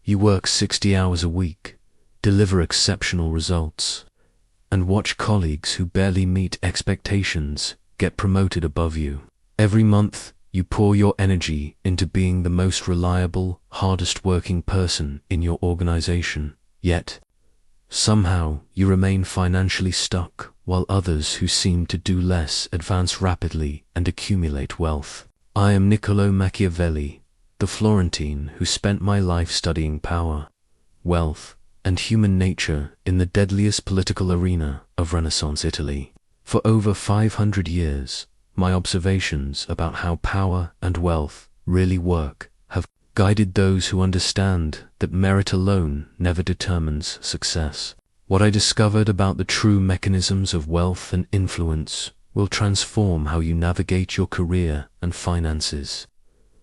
You work 60 hours a week, deliver exceptional results, and watch colleagues who barely meet expectations get promoted above you. Every month, you pour your energy into being the most reliable, hardest working person in your organization. Yet, somehow, you remain financially stuck, while others who seem to do less advance rapidly and accumulate wealth. I am Niccolò Machiavelli, the Florentine who spent my life studying power, wealth, and human nature in the deadliest political arena of Renaissance Italy. For over 500 years, my observations about how power and wealth really work have guided those who understand that merit alone never determines success. What I discovered about the true mechanisms of wealth and influence will transform how you navigate your career and finances,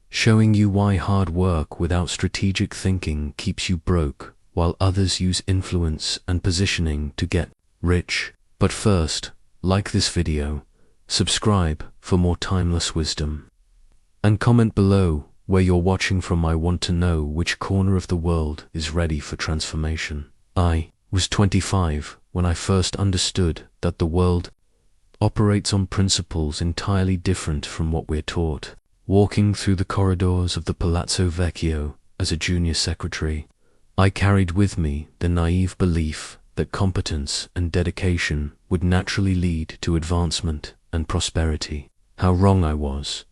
showing you why hard work without strategic thinking keeps you broke, while others use influence and positioning to get rich. But first, like this video, subscribe for more timeless wisdom, and comment below where you're watching from. I want to know which corner of the world is ready for transformation. I was 25 when I first understood that the world operates on principles entirely different from what we're taught. Walking through the corridors of the Palazzo Vecchio as a junior secretary, I carried with me the naive belief that competence and dedication would naturally lead to advancement and prosperity. How wrong I was.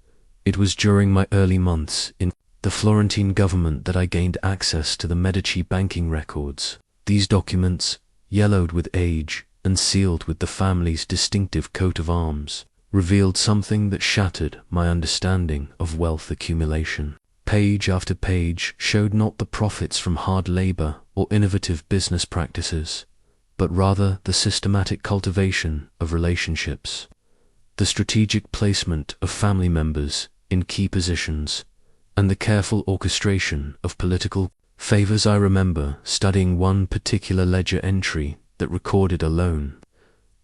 It was during my early months in the Florentine government that I gained access to the Medici banking records. These documents, yellowed with age and sealed with the family's distinctive coat of arms, revealed something that shattered my understanding of wealth accumulation. Page after page showed not the profits from hard labor or innovative business practices, but rather the systematic cultivation of relationships, the strategic placement of family members in key positions, and the careful orchestration of political favors. I remember studying one particular ledger entry that recorded a loan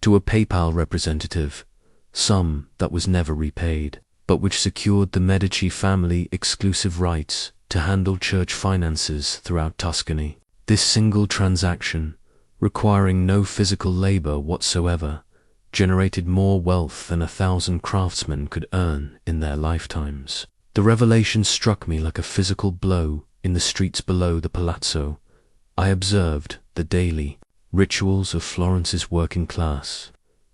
to a PayPal representative, sum that was never repaid, but which secured the Medici family exclusive rights to handle church finances throughout Tuscany. This single transaction, requiring no physical labor whatsoever, generated more wealth than 1,000 craftsmen could earn in their lifetimes. The revelation struck me like a physical blow. In the streets below the palazzo, I observed the daily rituals of Florence's working class.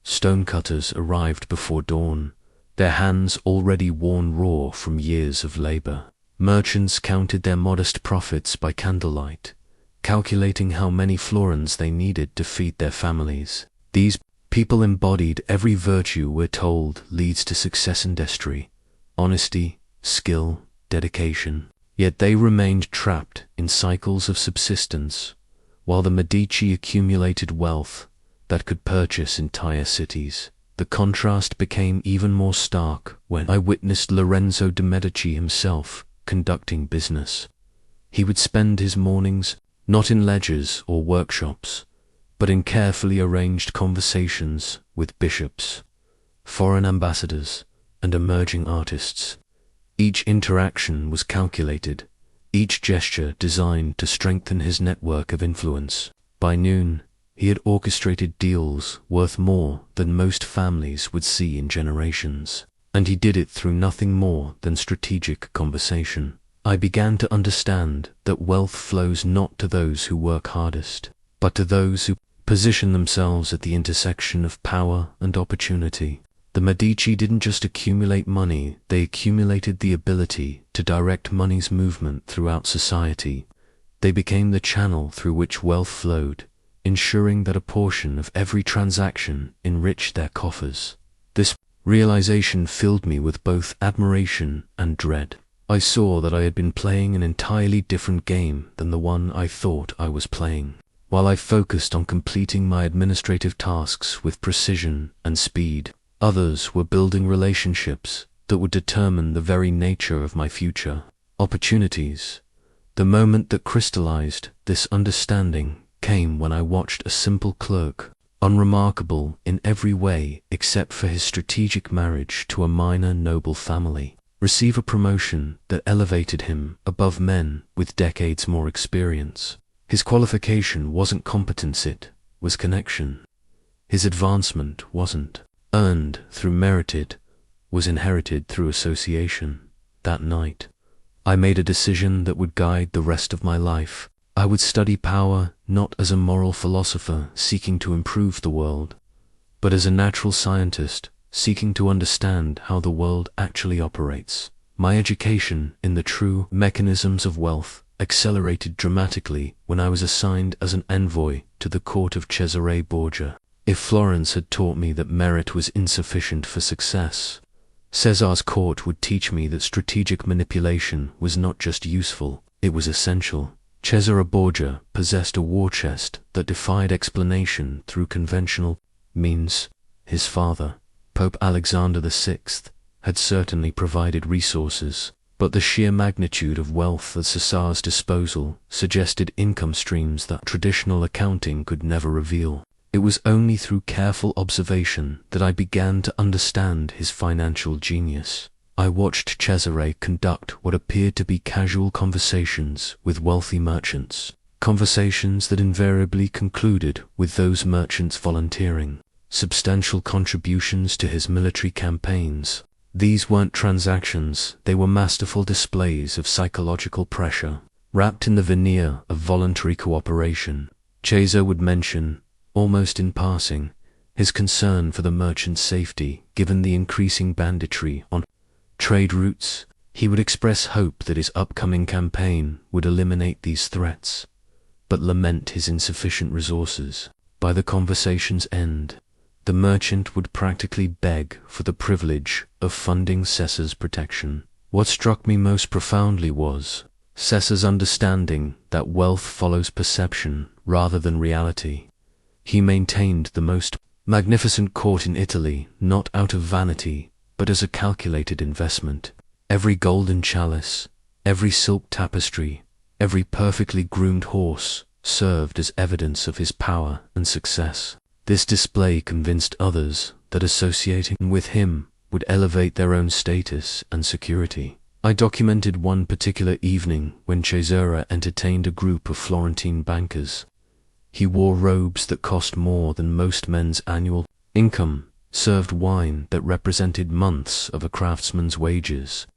Stonecutters arrived before dawn, their hands already worn raw from years of labor. Merchants counted their modest profits by candlelight, calculating how many florins they needed to feed their families. These people embodied every virtue we're told leads to success in industry: honesty, skill, dedication. Yet they remained trapped in cycles of subsistence, while the Medici accumulated wealth that could purchase entire cities. The contrast became even more stark when I witnessed Lorenzo de' Medici himself conducting business. He would spend his mornings not in ledgers or workshops, but in carefully arranged conversations with bishops, foreign ambassadors, and emerging artists. Each interaction was calculated, each gesture designed to strengthen his network of influence. By noon, he had orchestrated deals worth more than most families would see in generations, and he did it through nothing more than strategic conversation. I began to understand that wealth flows not to those who work hardest, but to those who position themselves at the intersection of power and opportunity. The Medici didn't just accumulate money, they accumulated the ability to direct money's movement throughout society. They became the channel through which wealth flowed, ensuring that a portion of every transaction enriched their coffers. This realization filled me with both admiration and dread. I saw that I had been playing an entirely different game than the one I thought I was playing. While I focused on completing my administrative tasks with precision and speed, others were building relationships that would determine the very nature of my future. Opportunities. The moment that crystallized this understanding came when I watched a simple clerk, unremarkable in every way except for his strategic marriage to a minor noble family, receive a promotion that elevated him above men with decades more experience. His qualification wasn't competence, it was connection. His advancement wasn't earned through merited, was inherited through association. That night, I made a decision that would guide the rest of my life. I would study power not as a moral philosopher seeking to improve the world, but as a natural scientist seeking to understand how the world actually operates. My education in the true mechanisms of wealth accelerated dramatically when I was assigned as an envoy to the court of Cesare Borgia. If Florence had taught me that merit was insufficient for success, Caesar's court would teach me that strategic manipulation was not just useful, it was essential. Cesare Borgia possessed a war chest that defied explanation through conventional means. His father, Pope Alexander VI, had certainly provided resources, but the sheer magnitude of wealth at Caesar's disposal suggested income streams that traditional accounting could never reveal. It was only through careful observation that I began to understand his financial genius. I watched Cesare conduct what appeared to be casual conversations with wealthy merchants, conversations that invariably concluded with those merchants volunteering substantial contributions to his military campaigns. These weren't transactions, they were masterful displays of psychological pressure, wrapped in the veneer of voluntary cooperation. Cesare would mention, almost in passing, his concern for the merchant's safety given the increasing banditry on trade routes. He would express hope that his upcoming campaign would eliminate these threats, but lament his insufficient resources. By the conversation's end, the merchant would practically beg for the privilege of funding Caesar's protection. What struck me most profoundly was Caesar's understanding that wealth follows perception rather than reality. He maintained the most magnificent court in Italy not out of vanity, but as a calculated investment. Every golden chalice, every silk tapestry, every perfectly groomed horse served as evidence of his power and success. This display convinced others that associating with him would elevate their own status and security. I documented one particular evening when Cesare entertained a group of Florentine bankers. He wore robes that cost more than most men's annual income, served wine that represented months of a craftsman's wages,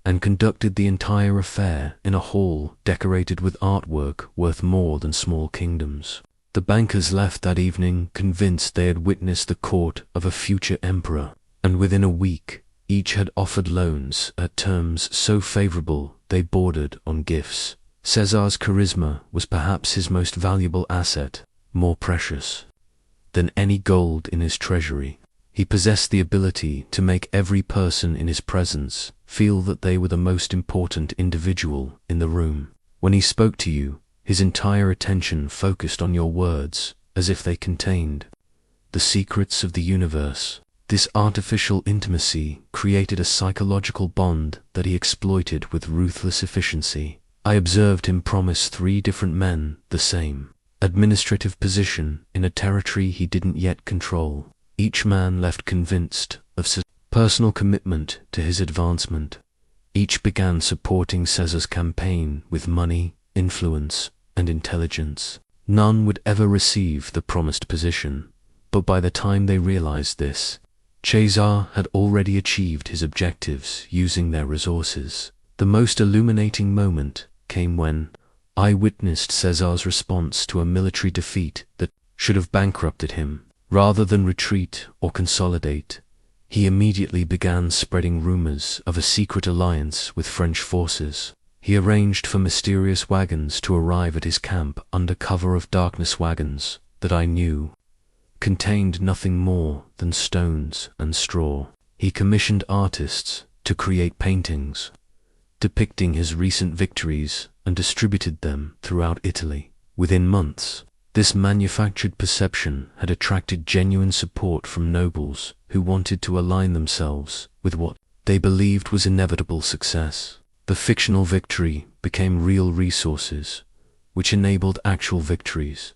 and conducted the entire affair in a hall decorated with artwork worth more than small kingdoms. The bankers left that evening convinced they had witnessed the court of a future emperor, and within a week each had offered loans at terms so favorable they bordered on gifts. Caesar's charisma was perhaps his most valuable asset, more precious than any gold in his treasury. He possessed the ability to make every person in his presence feel that they were the most important individual in the room. When he spoke to you, his entire attention focused on your words, as if they contained the secrets of the universe. This artificial intimacy created a psychological bond that he exploited with ruthless efficiency. I observed him promise 3 different men the same administrative position in a territory he didn't yet control. Each man left convinced of Caesar's personal commitment to his advancement. Each began supporting Caesar's campaign with money, influence, and intelligence. None would ever receive the promised position, but by the time they realized this, Caesar had already achieved his objectives using their resources. The most illuminating moment came when I witnessed Caesar's response to a military defeat that should have bankrupted him. Rather than retreat or consolidate, he immediately began spreading rumors of a secret alliance with French forces. He arranged for mysterious wagons to arrive at his camp under cover of darkness, wagons that I knew contained nothing more than stones and straw. He commissioned artists to create paintings depicting his recent victories and distributed them throughout Italy. Within months, this manufactured perception had attracted genuine support from nobles who wanted to align themselves with what they believed was inevitable success. The fictional victory became real resources, which enabled actual victories,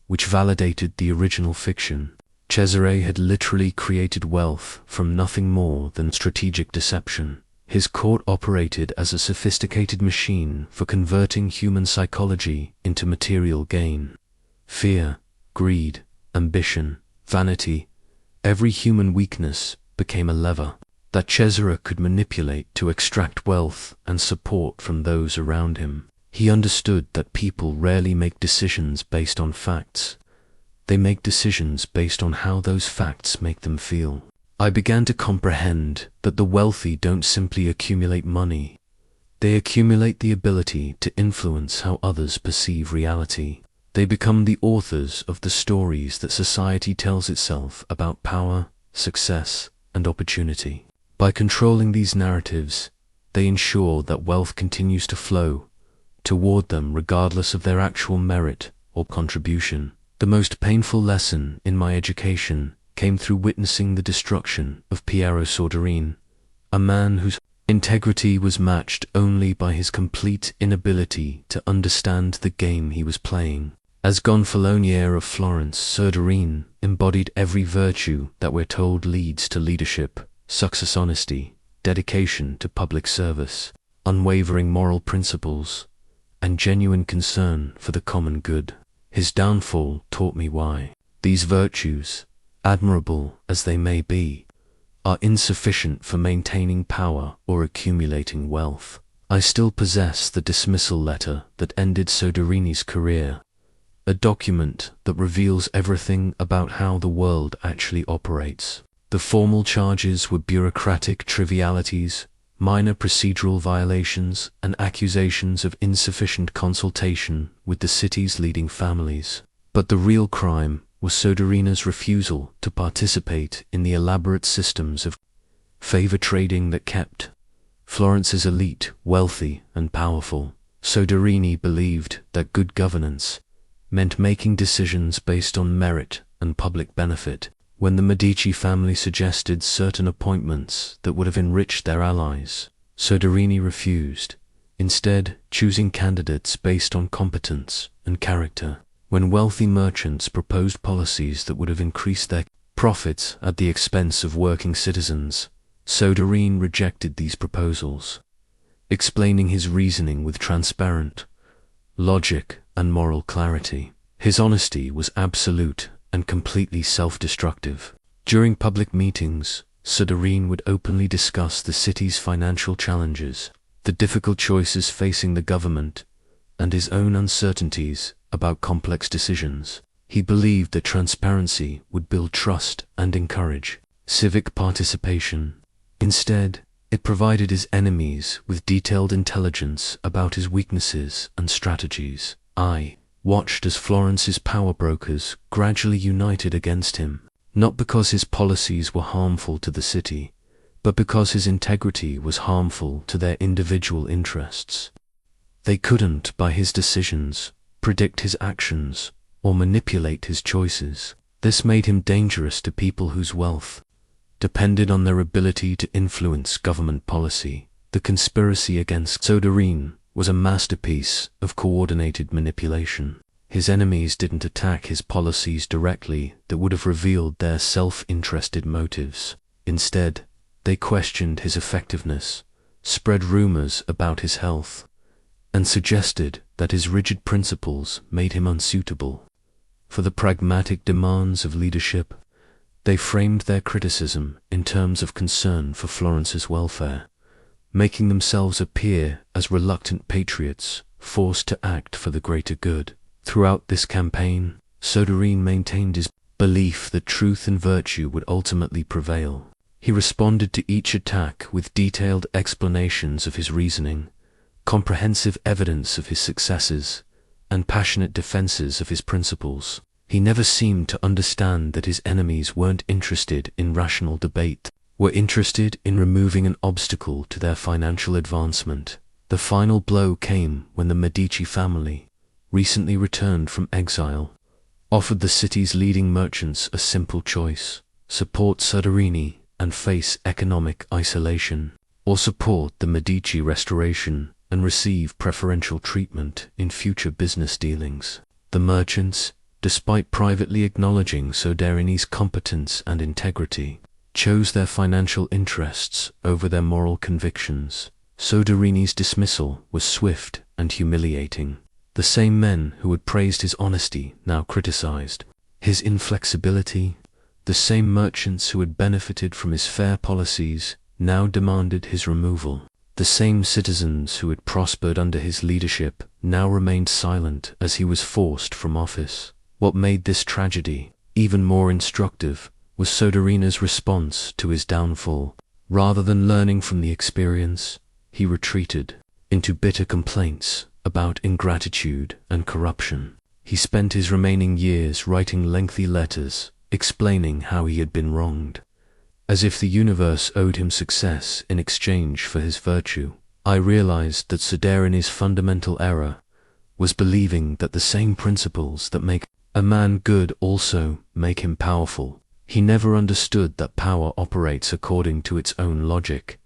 which validated the original fiction. Cesare had literally created wealth from nothing more than strategic deception. His court operated as a sophisticated machine for converting human psychology into material gain. Fear, greed, ambition, vanity, every human weakness became a lever that Cesare could manipulate to extract wealth and support from those around him. He understood that people rarely make decisions based on facts. They make decisions based on how those facts make them feel. I began to comprehend that the wealthy don't simply accumulate money. They accumulate the ability to influence how others perceive reality. They become the authors of the stories that society tells itself about power, success, and opportunity. By controlling these narratives, they ensure that wealth continues to flow toward them regardless of their actual merit or contribution. The most painful lesson in my education came through witnessing the destruction of Piero Soderini, a man whose integrity was matched only by his complete inability to understand the game he was playing. As Gonfalonier of Florence, Soderini embodied every virtue that we're told leads to leadership: success, honesty, dedication to public service, unwavering moral principles, and genuine concern for the common good. His downfall taught me why these virtues, admirable as they may be, are insufficient for maintaining power or accumulating wealth. I still possess the dismissal letter that ended Soderini's career, a document that reveals everything about how the world actually operates. The formal charges were bureaucratic trivialities, minor procedural violations, and accusations of insufficient consultation with the city's leading families. But the real crime was Soderini's refusal to participate in the elaborate systems of favor trading that kept Florence's elite wealthy and powerful. Soderini believed that good governance meant making decisions based on merit and public benefit. When the Medici family suggested certain appointments that would have enriched their allies, Soderini refused, instead choosing candidates based on competence and character. When wealthy merchants proposed policies that would have increased their profits at the expense of working citizens, Soderini rejected these proposals, explaining his reasoning with transparent logic and moral clarity. His honesty was absolute and completely self-destructive. During public meetings, Soderini would openly discuss the city's financial challenges, the difficult choices facing the government, and his own uncertainties about complex decisions. He believed that transparency would build trust and encourage civic participation. Instead, it provided his enemies with detailed intelligence about his weaknesses and strategies. I watched as Florence's power brokers gradually united against him, not because his policies were harmful to the city, but because his integrity was harmful to their individual interests. They couldn't, by his decisions, predict his actions or manipulate his choices. This made him dangerous to people whose wealth depended on their ability to influence government policy. The conspiracy against Soderini was a masterpiece of coordinated manipulation. His enemies didn't attack his policies directly that would have revealed their self-interested motives. Instead, they questioned his effectiveness, spread rumors about his health, and suggested that his rigid principles made him unsuitable for the pragmatic demands of leadership. They framed their criticism in terms of concern for Florence's welfare, making themselves appear as reluctant patriots forced to act for the greater good. Throughout this campaign, Soderini maintained his belief that truth and virtue would ultimately prevail. He responded to each attack with detailed explanations of his reasoning, comprehensive evidence of his successes, and passionate defenses of his principles. He never seemed to understand that his enemies weren't interested in rational debate, were interested in removing an obstacle to their financial advancement. The final blow came when the Medici family, recently returned from exile, offered the city's leading merchants a simple choice: support Soderini and face economic isolation, or support the Medici restoration and receive preferential treatment in future business dealings. The merchants, despite privately acknowledging Soderini's competence and integrity, chose their financial interests over their moral convictions. Soderini's dismissal was swift and humiliating. The same men who had praised his honesty now criticized his inflexibility. The same merchants who had benefited from his fair policies now demanded his removal. The same citizens who had prospered under his leadership now remained silent as he was forced from office. What made this tragedy even more instructive was Soderini's response to his downfall. Rather than learning from the experience, he retreated into bitter complaints about ingratitude and corruption. He spent his remaining years writing lengthy letters explaining how he had been wronged, as if the universe owed him success in exchange for his virtue. I realized that Soderini's fundamental error was believing that the same principles that make a man good also make him powerful. He never understood that power operates according to its own logic,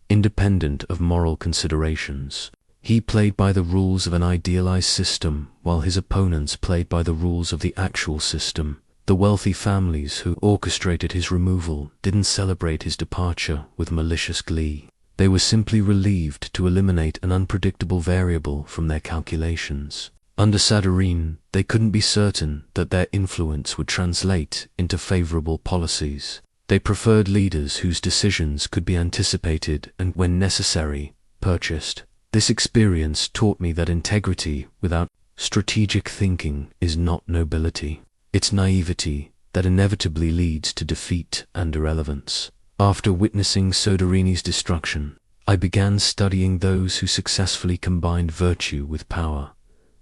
independent of moral considerations. He played by the rules of an idealized system, while his opponents played by the rules of the actual system. The wealthy families who orchestrated his removal didn't celebrate his departure with malicious glee. They were simply relieved to eliminate an unpredictable variable from their calculations. Under Soderini, they couldn't be certain that their influence would translate into favorable policies. They preferred leaders whose decisions could be anticipated and, when necessary, purchased. This experience taught me that integrity without strategic thinking is not nobility. It's naivety that inevitably leads to defeat and irrelevance. After witnessing Soderini's destruction, I began studying those who successfully combined virtue with power,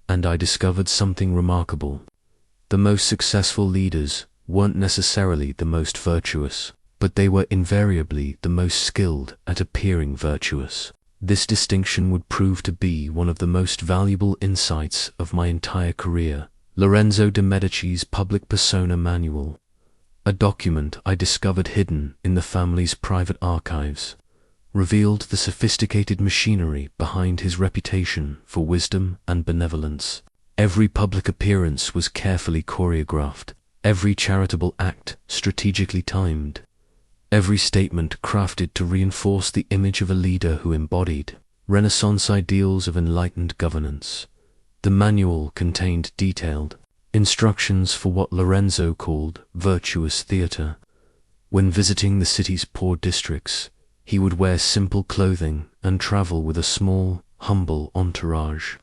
and I discovered something remarkable. The most successful leaders weren't necessarily the most virtuous, but they were invariably the most skilled at appearing virtuous. This distinction would prove to be one of the most valuable insights of my entire career. Lorenzo de' Medici's Public Persona Manual, a document I discovered hidden in the family's private archives, revealed the sophisticated machinery behind his reputation for wisdom and benevolence. Every public appearance was carefully choreographed, every charitable act strategically timed, every statement crafted to reinforce the image of a leader who embodied Renaissance ideals of enlightened governance. The manual contained detailed instructions for what Lorenzo called virtuous theater. When visiting the city's poor districts, he would wear simple clothing and travel with a small, humble entourage.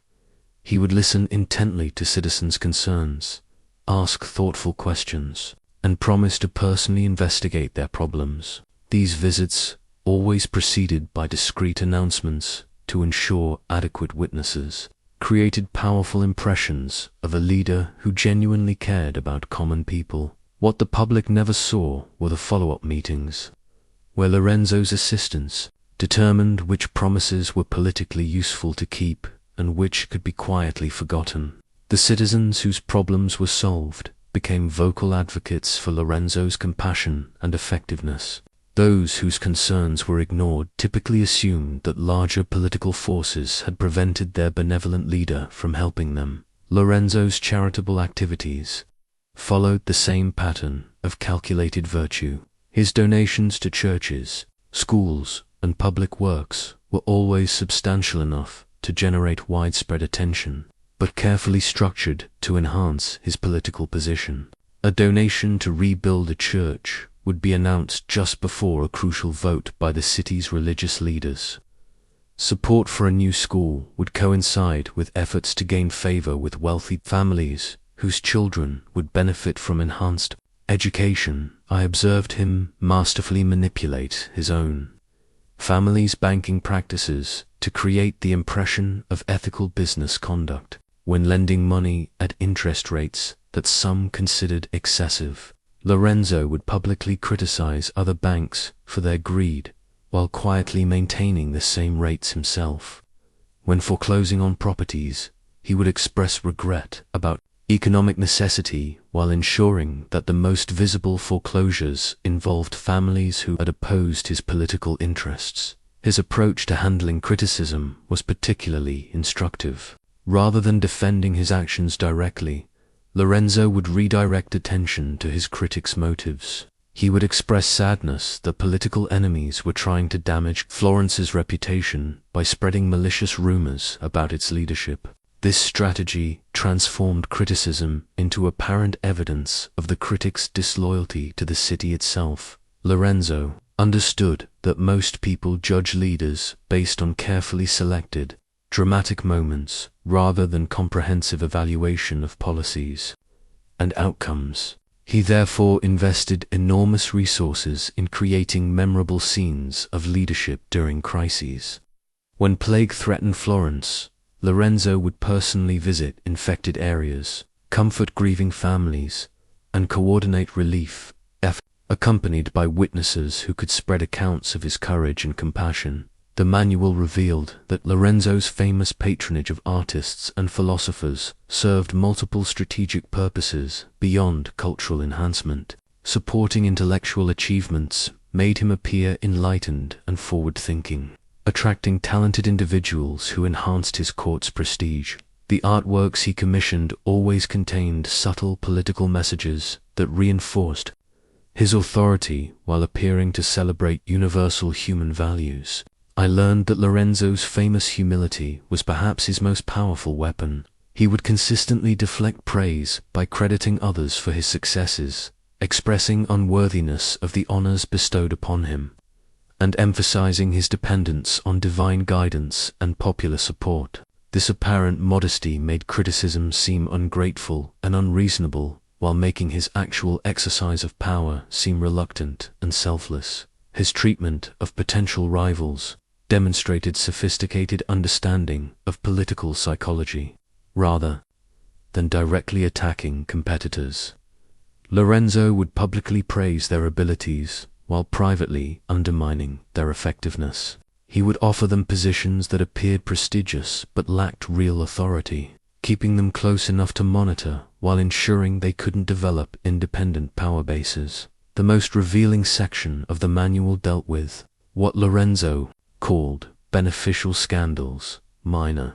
He would listen intently to citizens' concerns, ask thoughtful questions, and promise to personally investigate their problems. These visits, always preceded by discreet announcements to ensure adequate witnesses, created powerful impressions of a leader who genuinely cared about common people. What the public never saw were the follow-up meetings, where Lorenzo's assistants determined which promises were politically useful to keep and which could be quietly forgotten. The citizens whose problems were solved became vocal advocates for Lorenzo's compassion and effectiveness. Those whose concerns were ignored typically assumed that larger political forces had prevented their benevolent leader from helping them. Lorenzo's charitable activities followed the same pattern of calculated virtue. His donations to churches, schools, and public works were always substantial enough to generate widespread attention, but carefully structured to enhance his political position. A donation to rebuild a church would be announced just before a crucial vote by the city's religious leaders. Support for a new school would coincide with efforts to gain favor with wealthy families whose children would benefit from enhanced education. I observed him masterfully manipulate his own family's banking practices to create the impression of ethical business conduct. When lending money at interest rates that some considered excessive, Lorenzo would publicly criticize other banks for their greed while quietly maintaining the same rates himself. When foreclosing on properties, he would express regret about economic necessity while ensuring that the most visible foreclosures involved families who had opposed his political interests. His approach to handling criticism was particularly instructive. Rather than defending his actions directly, Lorenzo would redirect attention to his critics' motives. He would express sadness that political enemies were trying to damage Florence's reputation by spreading malicious rumors about its leadership. This strategy transformed criticism into apparent evidence of the critics' disloyalty to the city itself. Lorenzo understood that most people judge leaders based on carefully selected, dramatic moments rather than comprehensive evaluation of policies and outcomes. He therefore invested enormous resources in creating memorable scenes of leadership during crises. When plague threatened Florence, Lorenzo would personally visit infected areas, comfort grieving families, and coordinate relief efforts, accompanied by witnesses who could spread accounts of his courage and compassion. The manual revealed that Lorenzo's famous patronage of artists and philosophers served multiple strategic purposes beyond cultural enhancement. Supporting intellectual achievements made him appear enlightened and forward-thinking, attracting talented individuals who enhanced his court's prestige. The artworks he commissioned always contained subtle political messages that reinforced his authority while appearing to celebrate universal human values. I learned that Lorenzo's famous humility was perhaps his most powerful weapon. He would consistently deflect praise by crediting others for his successes, expressing unworthiness of the honors bestowed upon him, and emphasizing his dependence on divine guidance and popular support. This apparent modesty made criticism seem ungrateful and unreasonable, while making his actual exercise of power seem reluctant and selfless. His treatment of potential rivals demonstrated sophisticated understanding of political psychology, rather than directly attacking competitors. Lorenzo would publicly praise their abilities while privately undermining their effectiveness. He would offer them positions that appeared prestigious but lacked real authority, keeping them close enough to monitor while ensuring they couldn't develop independent power bases. The most revealing section of the manual dealt with what Lorenzo called beneficial scandals, minor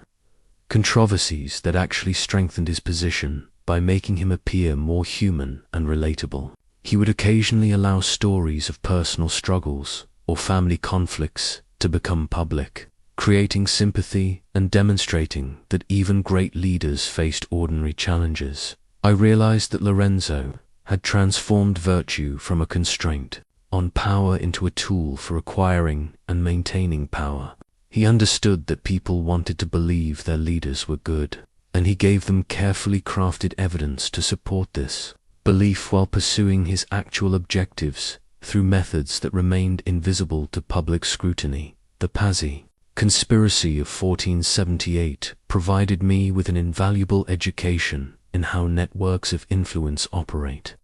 controversies that actually strengthened his position by making him appear more human and relatable. He would occasionally allow stories of personal struggles or family conflicts to become public, creating sympathy and demonstrating that even great leaders faced ordinary challenges. I realized that Lorenzo had transformed virtue from a constraint on power into a tool for acquiring and maintaining power. He understood that people wanted to believe their leaders were good, and he gave them carefully crafted evidence to support this belief while pursuing his actual objectives through methods that remained invisible to public scrutiny. The Pazzi conspiracy of 1478 provided me with an invaluable education in how networks of influence operate,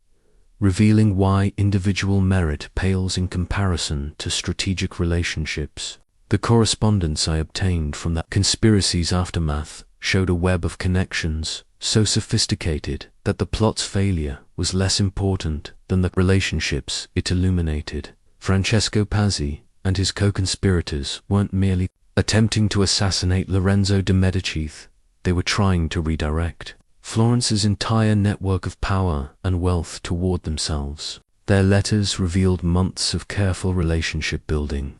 revealing why individual merit pales in comparison to strategic relationships. The correspondence I obtained from that conspiracy's aftermath showed a web of connections so sophisticated that the plot's failure was less important than the relationships it illuminated. Francesco Pazzi and his co-conspirators weren't merely attempting to assassinate Lorenzo de' Medici, they were trying to redirect Florence's entire network of power and wealth toward themselves. Their letters revealed months of careful relationship building,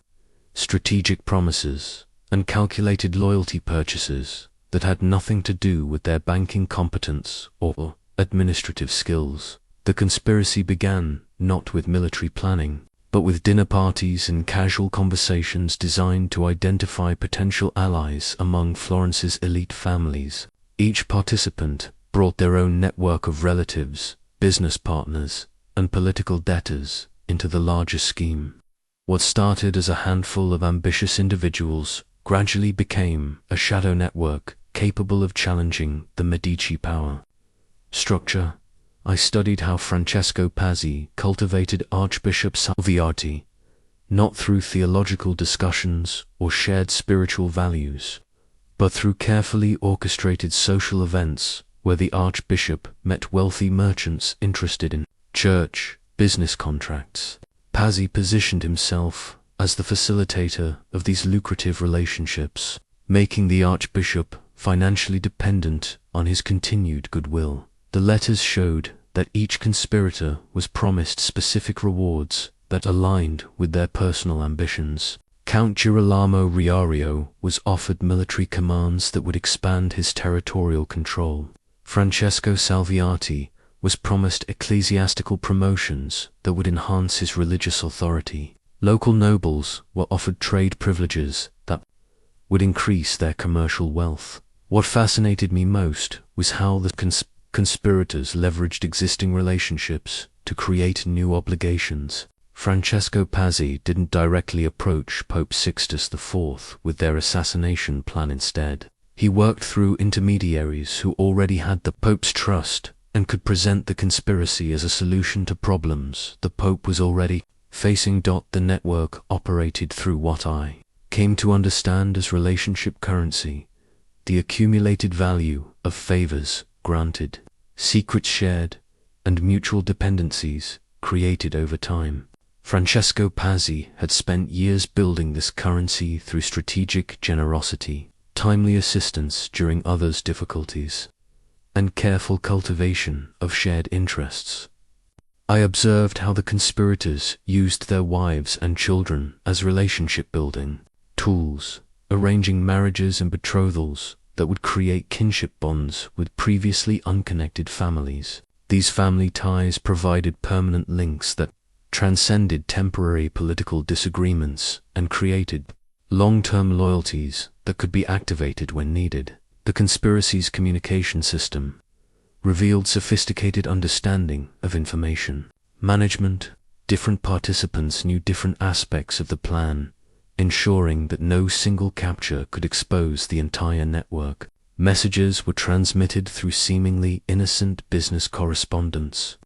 strategic promises, and calculated loyalty purchases that had nothing to do with their banking competence or administrative skills. The conspiracy began not with military planning, but with dinner parties and casual conversations designed to identify potential allies among Florence's elite families. Each participant brought their own network of relatives, business partners, and political debtors into the larger scheme. What started as a handful of ambitious individuals gradually became a shadow network capable of challenging the Medici power structure. I studied how Francesco Pazzi cultivated Archbishop Salviati, not through theological discussions or shared spiritual values, but through carefully orchestrated social events where the Archbishop met wealthy merchants interested in church business contracts. Pazzi positioned himself as the facilitator of these lucrative relationships, making the Archbishop financially dependent on his continued goodwill. The letters showed that each conspirator was promised specific rewards that aligned with their personal ambitions. Count Girolamo Riario was offered military commands that would expand his territorial control. Francesco Salviati was promised ecclesiastical promotions that would enhance his religious authority. Local nobles were offered trade privileges that would increase their commercial wealth. What fascinated me most was how the conspirators leveraged existing relationships to create new obligations. Francesco Pazzi didn't directly approach Pope Sixtus IV with their assassination plan. Instead, he worked through intermediaries who already had the Pope's trust and could present the conspiracy as a solution to problems the Pope was already facing. The network operated through what I came to understand as relationship currency, the accumulated value of favors granted, secrets shared, and mutual dependencies created over time. Francesco Pazzi had spent years building this currency through strategic generosity, timely assistance during others' difficulties, and careful cultivation of shared interests. I observed how the conspirators used their wives and children as relationship-building tools, arranging marriages and betrothals that would create kinship bonds with previously unconnected families. These family ties provided permanent links that transcended temporary political disagreements and created long-term loyalties that could be activated when needed. The conspiracy's communication system revealed sophisticated understanding of information management. Different participants knew different aspects of the plan, ensuring that no single capture could expose the entire network. Messages were transmitted through seemingly innocent business correspondence,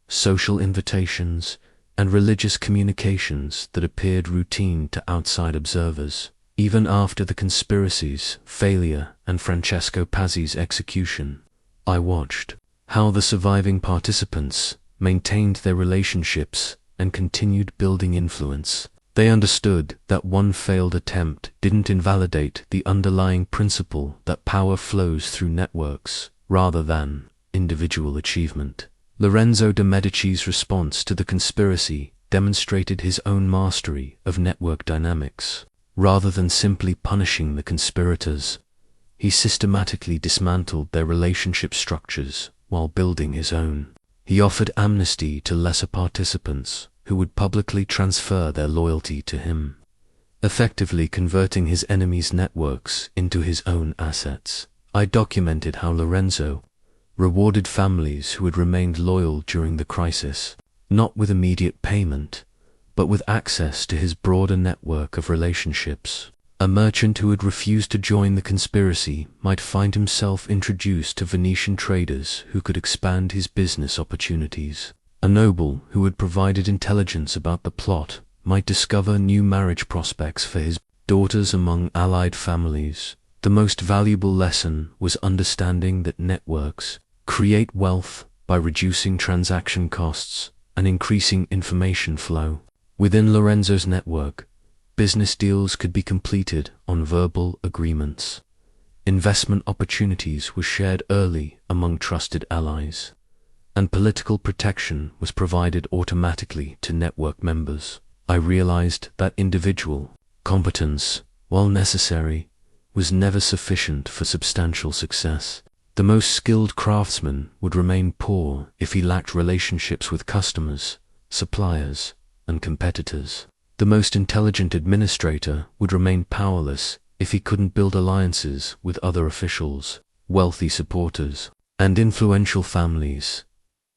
social invitations, and religious communications that appeared routine to outside observers. Even after the conspiracy's failure and Francesco Pazzi's execution, I watched how the surviving participants maintained their relationships and continued building influence. They understood that one failed attempt didn't invalidate the underlying principle that power flows through networks rather than individual achievement. Lorenzo de' Medici's response to the conspiracy demonstrated his own mastery of network dynamics. Rather than simply punishing the conspirators, he systematically dismantled their relationship structures while building his own. He offered amnesty to lesser participants who would publicly transfer their loyalty to him, effectively converting his enemies' networks into his own assets. I documented how Lorenzo rewarded families who had remained loyal during the crisis, not with immediate payment, but with access to his broader network of relationships. A merchant who had refused to join the conspiracy might find himself introduced to Venetian traders who could expand his business opportunities. A noble who had provided intelligence about the plot might discover new marriage prospects for his daughters among allied families. The most valuable lesson was understanding that networks create wealth by reducing transaction costs and increasing information flow. Within Lorenzo's network, business deals could be completed on verbal agreements. Investment opportunities were shared early among trusted allies, and political protection was provided automatically to network members. I realized that individual competence, while necessary, was never sufficient for substantial success. The most skilled craftsman would remain poor if he lacked relationships with customers, suppliers, and competitors. The most intelligent administrator would remain powerless if he couldn't build alliances with other officials, wealthy supporters, and influential families.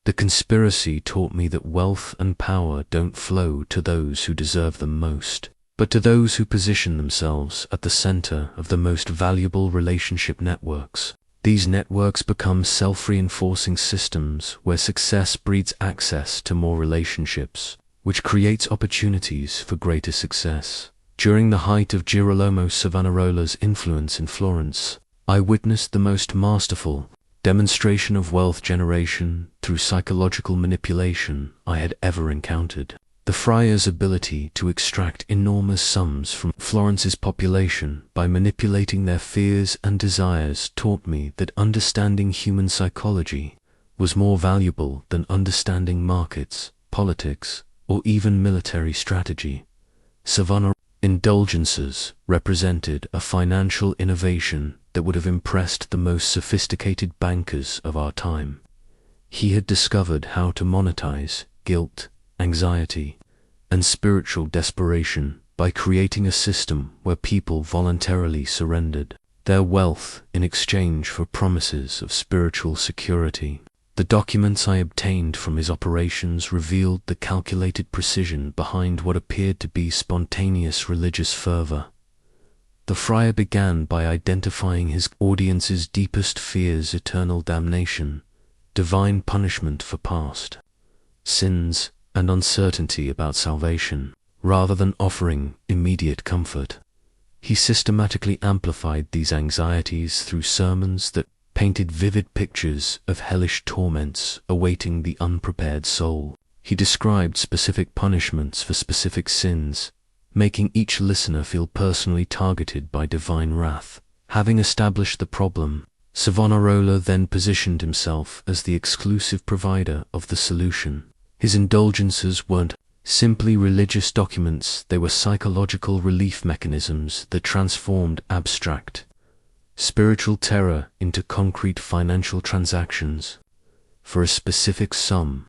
The conspiracy taught me that wealth and power don't flow to those who deserve them most, but to those who position themselves at the center of the most valuable relationship networks. These networks become self-reinforcing systems where success breeds access to more relationships, which creates opportunities for greater success. During the height of Girolamo Savonarola's influence in Florence, I witnessed the most masterful demonstration of wealth generation through psychological manipulation I had ever encountered. The friar's ability to extract enormous sums from Florence's population by manipulating their fears and desires taught me that understanding human psychology was more valuable than understanding markets, politics, or even military strategy. Savonarola indulgences represented a financial innovation that would have impressed the most sophisticated bankers of our time. He had discovered how to monetize guilt, anxiety, and spiritual desperation by creating a system where people voluntarily surrendered their wealth in exchange for promises of spiritual security. The documents I obtained from his operations revealed the calculated precision behind what appeared to be spontaneous religious fervor. The friar began by identifying his audience's deepest fears: eternal damnation, divine punishment for past sins, and uncertainty about salvation, rather than offering immediate comfort. He systematically amplified these anxieties through sermons that painted vivid pictures of hellish torments awaiting the unprepared soul. He described specific punishments for specific sins, making each listener feel personally targeted by divine wrath. Having established the problem, Savonarola then positioned himself as the exclusive provider of the solution. His indulgences weren't simply religious documents, they were psychological relief mechanisms that transformed abstract spiritual terror into concrete financial transactions. For a specific sum,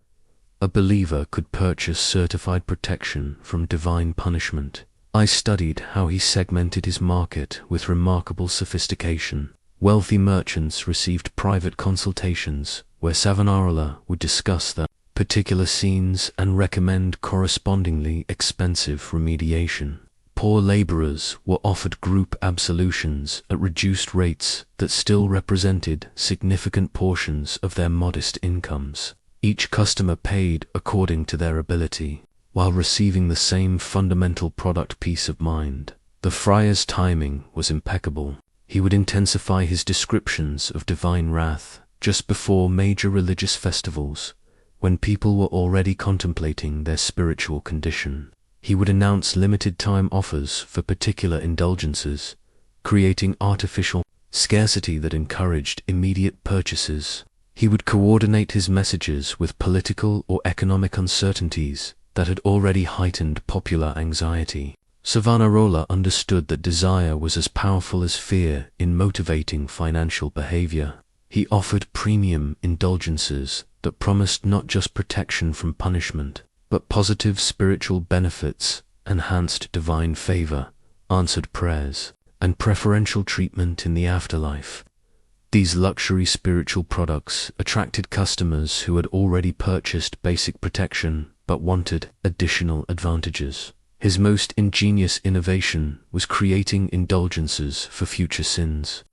a believer could purchase certified protection from divine punishment. I studied how he segmented his market with remarkable sophistication. Wealthy merchants received private consultations where Savonarola would discuss their particular scenes and recommend correspondingly expensive remediation. Poor laborers were offered group absolutions at reduced rates that still represented significant portions of their modest incomes. Each customer paid according to their ability, while receiving the same fundamental product: peace of mind. The friar's timing was impeccable. He would intensify his descriptions of divine wrath just before major religious festivals, when people were already contemplating their spiritual condition. He would announce limited-time offers for particular indulgences, creating artificial scarcity that encouraged immediate purchases. He would coordinate his messages with political or economic uncertainties that had already heightened popular anxiety. Savonarola understood that desire was as powerful as fear in motivating financial behavior. He offered premium indulgences that promised not just protection from punishment, but positive spiritual benefits, enhanced divine favor, answered prayers, and preferential treatment in the afterlife. These luxury spiritual products attracted customers who had already purchased basic protection but wanted additional advantages. His most ingenious innovation was creating indulgences for future sins,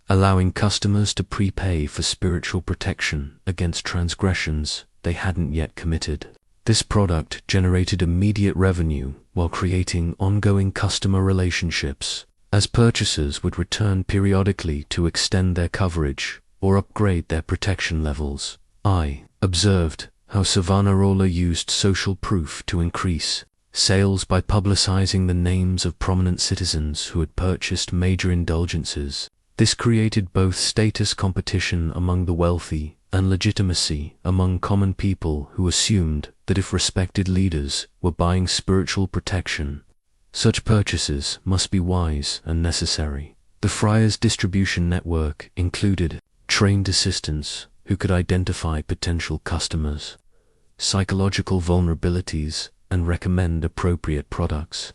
allowing customers to prepay for spiritual protection against transgressions they hadn't yet committed. This product generated immediate revenue while creating ongoing customer relationships, as purchasers would return periodically to extend their coverage or upgrade their protection levels. I observed how Savonarola used social proof to increase sales by publicizing the names of prominent citizens who had purchased major indulgences. This created both status competition among the wealthy and legitimacy among common people who assumed that if respected leaders were buying spiritual protection, such purchases must be wise and necessary. The friar's distribution network included trained assistants who could identify potential customers, psychological vulnerabilities, and recommend appropriate products.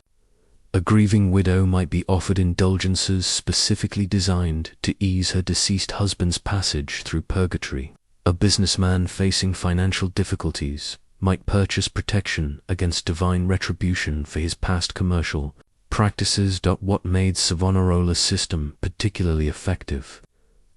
A grieving widow might be offered indulgences specifically designed to ease her deceased husband's passage through purgatory. A businessman facing financial difficulties might purchase protection against divine retribution for his past commercial practices. What made Savonarola's system particularly effective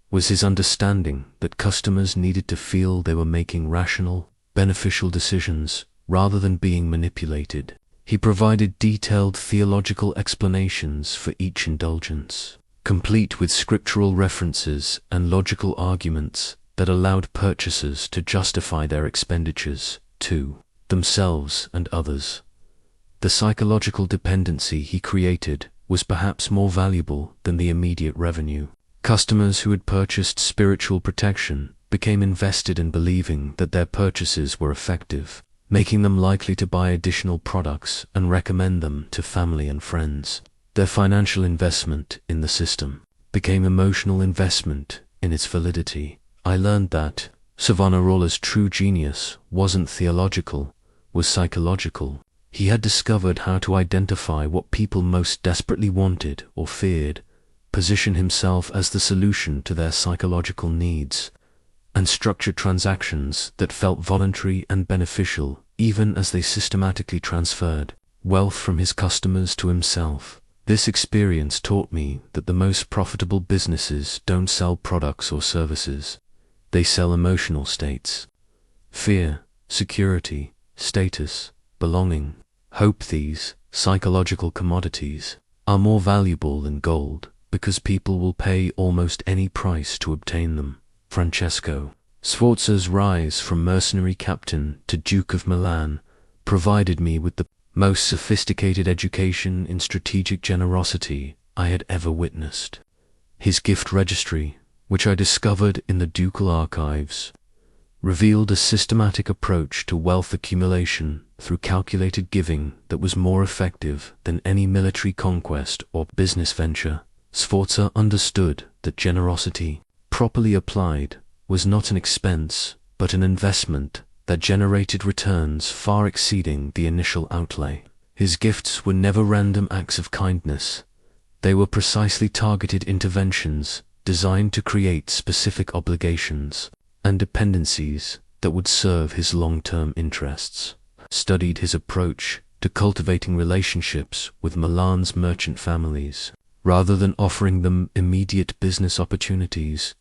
was his understanding that customers needed to feel they were making rational, beneficial decisions rather than being manipulated. He provided detailed theological explanations for each indulgence, complete with scriptural references and logical arguments that allowed purchasers to justify their expenditures to themselves and others. The psychological dependency he created was perhaps more valuable than the immediate revenue. Customers who had purchased spiritual protection became invested in believing that their purchases were effective, making them likely to buy additional products and recommend them to family and friends. Their financial investment in the system became emotional investment in its validity. I learned that Savonarola's true genius wasn't theological, was psychological. He had discovered how to identify what people most desperately wanted or feared, position himself as the solution to their psychological needs, and structure transactions that felt voluntary and beneficial even as they systematically transferred wealth from his customers to himself. This experience taught me that the most profitable businesses don't sell products or services. They sell emotional states. Fear, security, status, belonging, hope. These psychological commodities are more valuable than gold because people will pay almost any price to obtain them. Francesco Sforza's rise from mercenary captain to Duke of Milan provided me with the most sophisticated education in strategic generosity I had ever witnessed. His gift registry, which I discovered in the ducal archives, revealed a systematic approach to wealth accumulation through calculated giving that was more effective than any military conquest or business venture. Sforza understood that generosity, properly applied, was not an expense, but an investment that generated returns far exceeding the initial outlay. His gifts were never random acts of kindness. They were precisely targeted interventions designed to create specific obligations and dependencies that would serve his long-term interests. Studied his approach to cultivating relationships with Milan's merchant families, rather than offering them immediate business opportunities,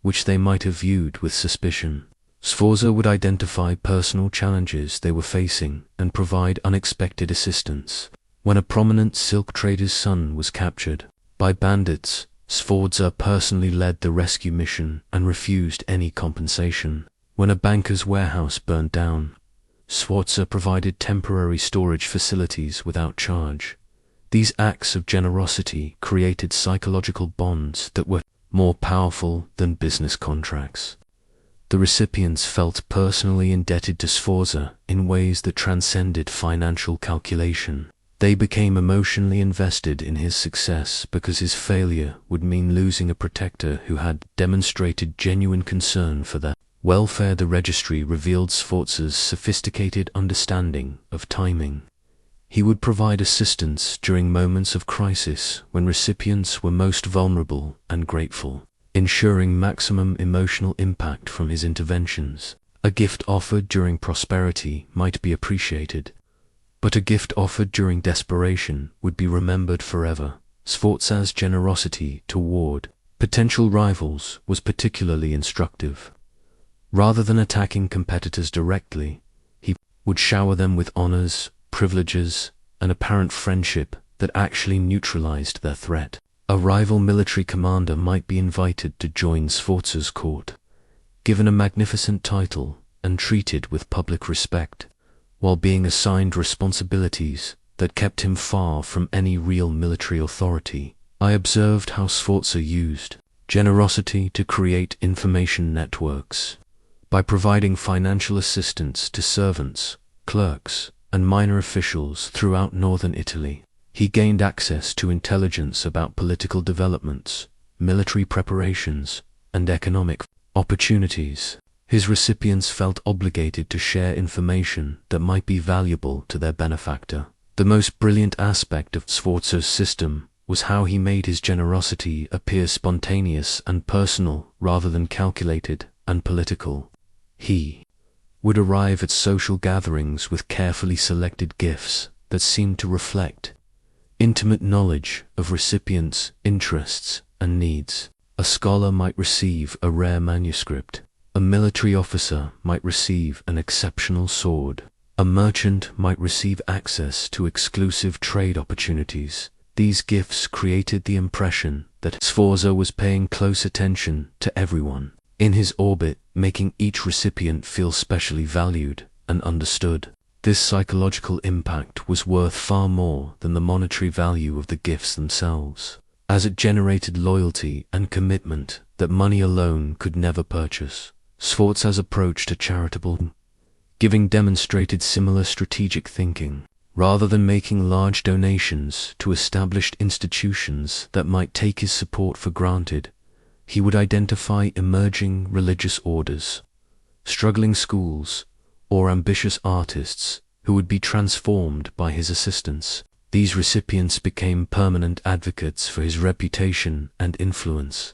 which they might have viewed with suspicion. Sforza would identify personal challenges they were facing and provide unexpected assistance. When a prominent silk trader's son was captured by bandits, Sforza personally led the rescue mission and refused any compensation. When a banker's warehouse burned down, Sforza provided temporary storage facilities without charge. These acts of generosity created psychological bonds that were more powerful than business contracts. The recipients felt personally indebted to Sforza in ways that transcended financial calculation. They became emotionally invested in his success because his failure would mean losing a protector who had demonstrated genuine concern for their welfare. The registry revealed Sforza's sophisticated understanding of timing. He would provide assistance during moments of crisis when recipients were most vulnerable and grateful, ensuring maximum emotional impact from his interventions. A gift offered during prosperity might be appreciated, but a gift offered during desperation would be remembered forever. Sforza's generosity toward potential rivals was particularly instructive. Rather than attacking competitors directly, he would shower them with honors, privileges, and apparent friendship that actually neutralized their threat. A rival military commander might be invited to join Sforza's court, given a magnificent title and treated with public respect, while being assigned responsibilities that kept him far from any real military authority. I observed how Sforza used generosity to create information networks. By providing financial assistance to servants, clerks, and minor officials throughout northern Italy, he gained access to intelligence about political developments, military preparations, and economic opportunities. His recipients felt obligated to share information that might be valuable to their benefactor. The most brilliant aspect of Sforza's system was how he made his generosity appear spontaneous and personal rather than calculated and political. He would arrive at social gatherings with carefully selected gifts that seemed to reflect intimate knowledge of recipients' interests and needs. A scholar might receive a rare manuscript. A military officer might receive an exceptional sword. A merchant might receive access to exclusive trade opportunities. These gifts created the impression that Sforza was paying close attention to everyone in his orbit, making each recipient feel specially valued and understood. This psychological impact was worth far more than the monetary value of the gifts themselves, as it generated loyalty and commitment that money alone could never purchase. Sforza's approach to charitable giving demonstrated similar strategic thinking. Rather than making large donations to established institutions that might take his support for granted, he would identify emerging religious orders, struggling schools, or ambitious artists who would be transformed by his assistance. These recipients became permanent advocates for his reputation and influence.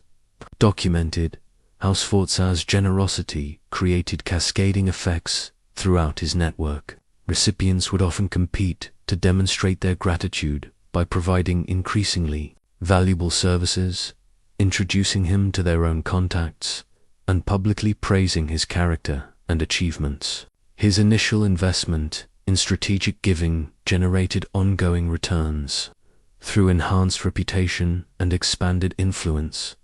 Documented how Sforza's generosity created cascading effects throughout his network. Recipients would often compete to demonstrate their gratitude by providing increasingly valuable services, introducing him to their own contacts, and publicly praising his character and achievements. His initial investment in strategic giving generated ongoing returns. Through enhanced reputation and expanded influence,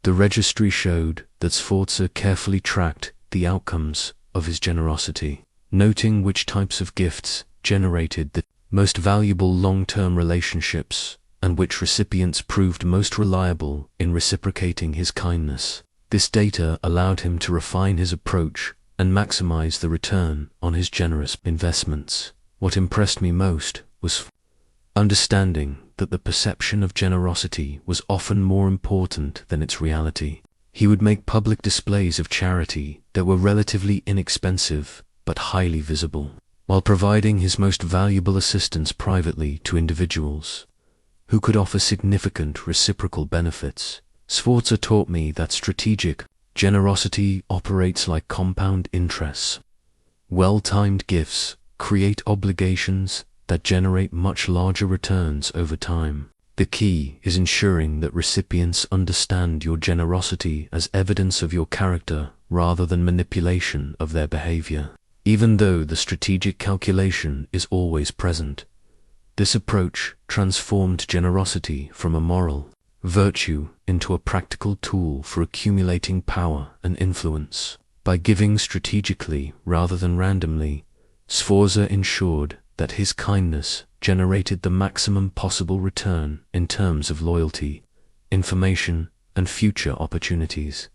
the registry showed that Sforza carefully tracked the outcomes of his generosity, noting which types of gifts generated the most valuable long-term relationships and which recipients proved most reliable in reciprocating his kindness. This data allowed him to refine his approach and maximize the return on his generous investments. What impressed me most was understanding that the perception of generosity was often more important than its reality. He would make public displays of charity that were relatively inexpensive but highly visible, while providing his most valuable assistance privately to individuals who could offer significant reciprocal benefits. Sforza taught me that strategic generosity operates like compound interests. Well-timed gifts create obligations that generate much larger returns over time. The key is ensuring that recipients understand your generosity as evidence of your character rather than manipulation of their behavior. Even though the strategic calculation is always present, this approach transformed generosity from a moral virtue into a practical tool for accumulating power and influence. By giving strategically rather than randomly, Sforza ensured that his kindness generated the maximum possible return in terms of loyalty, information, and future opportunities.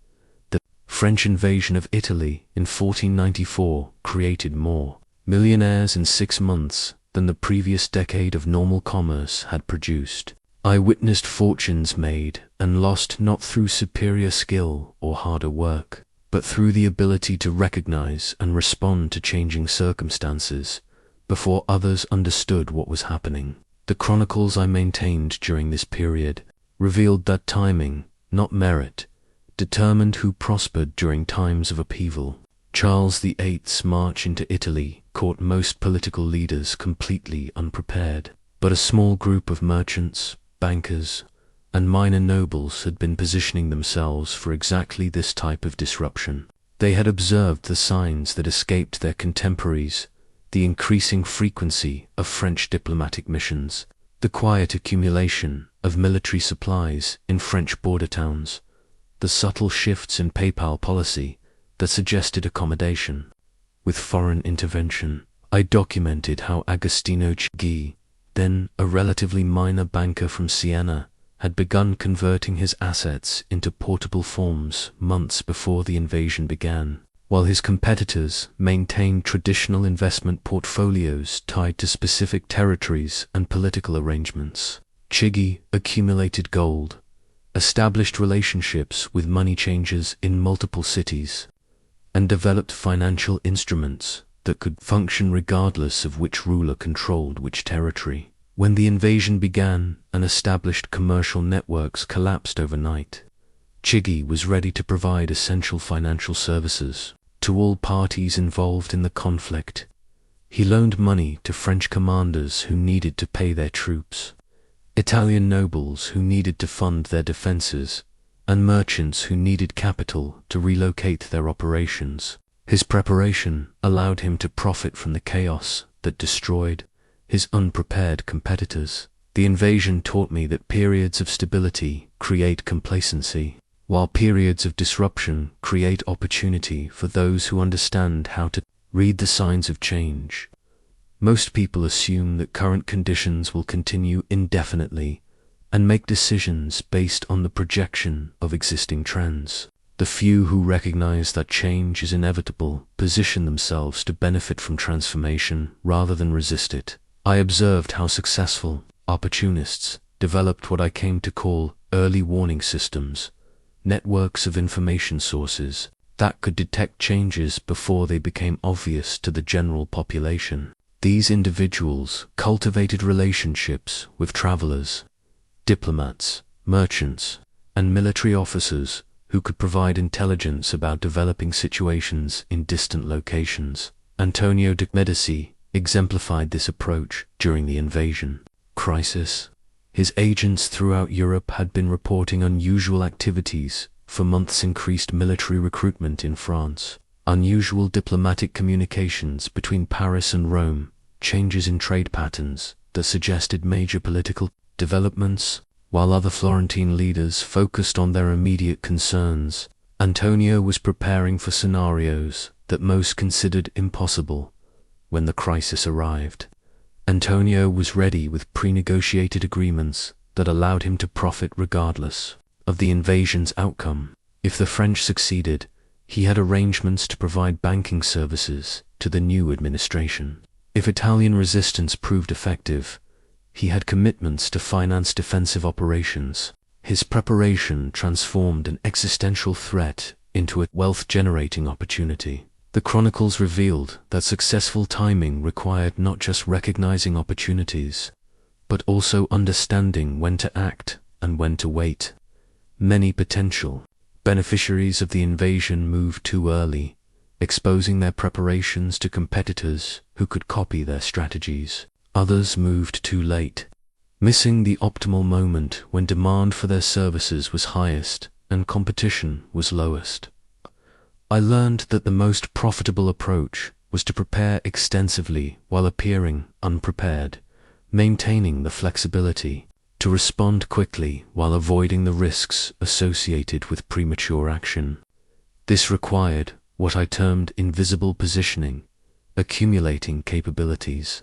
The French invasion of Italy in 1494 created more millionaires in 6 months than the previous decade of normal commerce had produced. I witnessed fortunes made and lost not through superior skill or harder work, but through the ability to recognize and respond to changing circumstances before others understood what was happening. The chronicles I maintained during this period revealed that timing, not merit, determined who prospered during times of upheaval. Charles VIII's march into Italy caught most political leaders completely unprepared, but a small group of merchants, bankers, and minor nobles had been positioning themselves for exactly this type of disruption. They had observed the signs that escaped their contemporaries: the increasing frequency of French diplomatic missions, the quiet accumulation of military supplies in French border towns, the subtle shifts in papal policy that suggested accommodation with foreign intervention. I documented how Agostino Chigi, then a relatively minor banker from Siena, had begun converting his assets into portable forms months before the invasion began, while his competitors maintained traditional investment portfolios tied to specific territories and political arrangements. Chigi accumulated gold, established relationships with money changers in multiple cities, and developed financial instruments that could function regardless of which ruler controlled which territory. When the invasion began and established commercial networks collapsed overnight, Chigi was ready to provide essential financial services to all parties involved in the conflict. He loaned money to French commanders who needed to pay their troops, Italian nobles who needed to fund their defenses, and merchants who needed capital to relocate their operations. His preparation allowed him to profit from the chaos that destroyed his unprepared competitors. The invasion taught me that periods of stability create complacency, while periods of disruption create opportunity for those who understand how to read the signs of change. Most people assume that current conditions will continue indefinitely and make decisions based on the projection of existing trends. The few who recognize that change is inevitable position themselves to benefit from transformation rather than resist it. I observed how successful opportunists developed what I came to call early warning systems, networks of information sources that could detect changes before they became obvious to the general population. These individuals cultivated relationships with travelers, diplomats, merchants, and military officers who could provide intelligence about developing situations in distant locations. Antonio de' Medici exemplified this approach during the invasion crisis. His agents throughout Europe had been reporting unusual activities for months, increased military recruitment in France, unusual diplomatic communications between Paris and Rome, changes in trade patterns that suggested major political developments. While other Florentine leaders focused on their immediate concerns, Antonio was preparing for scenarios that most considered impossible. When the crisis arrived, Antonio was ready with pre-negotiated agreements that allowed him to profit regardless of the invasion's outcome. If the French succeeded, he had arrangements to provide banking services to the new administration. If Italian resistance proved effective, he had commitments to finance defensive operations. His preparation transformed an existential threat into a wealth-generating opportunity. The chronicles revealed that successful timing required not just recognizing opportunities, but also understanding when to act and when to wait. Many potential beneficiaries of the invasion moved too early, exposing their preparations to competitors who could copy their strategies. Others moved too late, missing the optimal moment when demand for their services was highest and competition was lowest. I learned that the most profitable approach was to prepare extensively while appearing unprepared, maintaining the flexibility to respond quickly while avoiding the risks associated with premature action. This required what I termed invisible positioning, accumulating capabilities,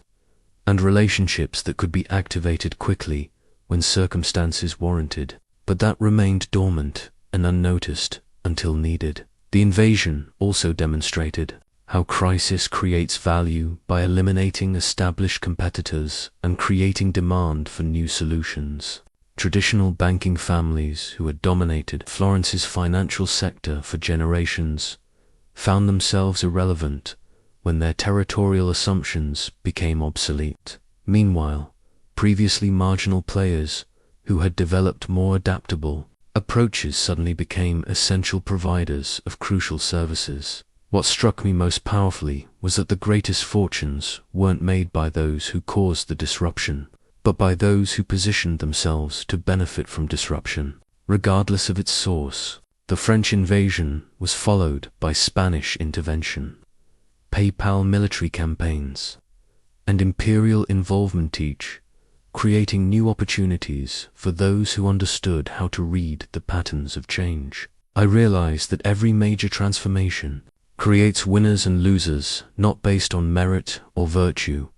and relationships that could be activated quickly when circumstances warranted, but that remained dormant and unnoticed until needed. The invasion also demonstrated how crisis creates value by eliminating established competitors and creating demand for new solutions. Traditional banking families who had dominated Florence's financial sector for generations found themselves irrelevant when their territorial assumptions became obsolete. Meanwhile, previously marginal players who had developed more adaptable approaches suddenly became essential providers of crucial services. What struck me most powerfully was that the greatest fortunes weren't made by those who caused the disruption, but by those who positioned themselves to benefit from disruption, regardless of its source. The French invasion was followed by Spanish intervention, PayPal military campaigns, and imperial involvement, each creating new opportunities for those who understood how to read the patterns of change. I realized that every major transformation creates winners and losers, not based on merit or virtue,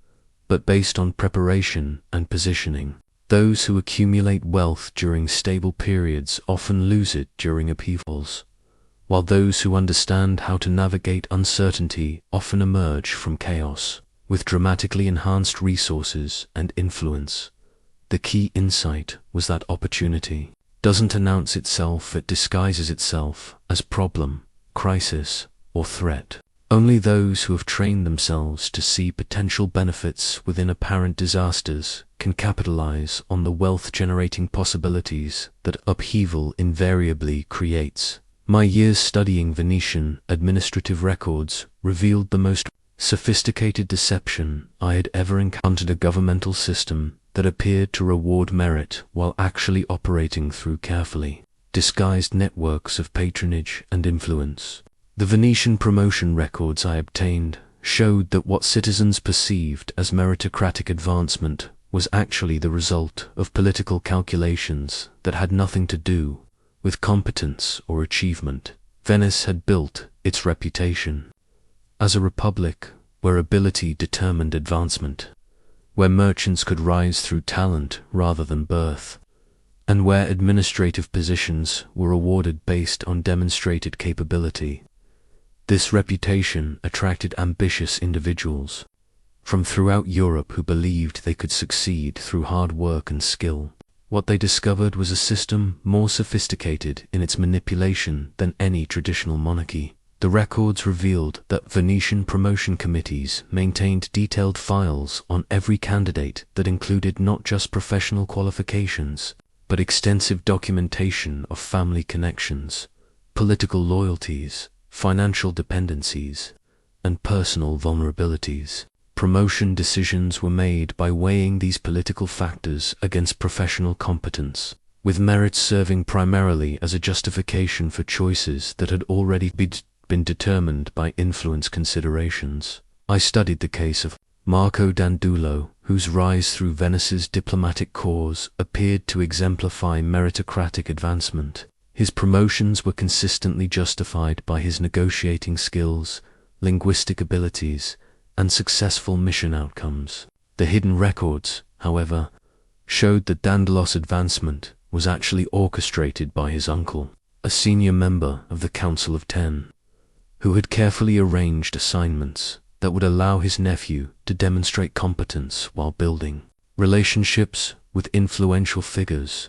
but based on preparation and positioning. Those who accumulate wealth during stable periods often lose it during upheavals, while those who understand how to navigate uncertainty often emerge from chaos with dramatically enhanced resources and influence. The key insight was that opportunity doesn't announce itself, it disguises itself as problem, crisis, or threat. Only those who have trained themselves to see potential benefits within apparent disasters can capitalize on the wealth-generating possibilities that upheaval invariably creates. My years studying Venetian administrative records revealed the most sophisticated deception I had ever encountered: a governmental system that appeared to reward merit while actually operating through carefully disguised networks of patronage and influence. The Venetian promotion records I obtained showed that what citizens perceived as meritocratic advancement was actually the result of political calculations that had nothing to do with competence or achievement. Venice had built its reputation as a republic where ability determined advancement, where merchants could rise through talent rather than birth, and where administrative positions were awarded based on demonstrated capability. This reputation attracted ambitious individuals from throughout Europe who believed they could succeed through hard work and skill. What they discovered was a system more sophisticated in its manipulation than any traditional monarchy. The records revealed that Venetian promotion committees maintained detailed files on every candidate that included not just professional qualifications, but extensive documentation of family connections, political loyalties, financial dependencies, and personal vulnerabilities. Promotion decisions were made by weighing these political factors against professional competence, with merit serving primarily as a justification for choices that had already been determined by influence considerations. I studied the case of Marco Dandolo, whose rise through Venice's diplomatic corps appeared to exemplify meritocratic advancement. His promotions were consistently justified by his negotiating skills, linguistic abilities, and successful mission outcomes. The hidden records, however, showed that Dandolo's advancement was actually orchestrated by his uncle, a senior member of the Council of Ten, who had carefully arranged assignments that would allow his nephew to demonstrate competence while building relationships with influential figures.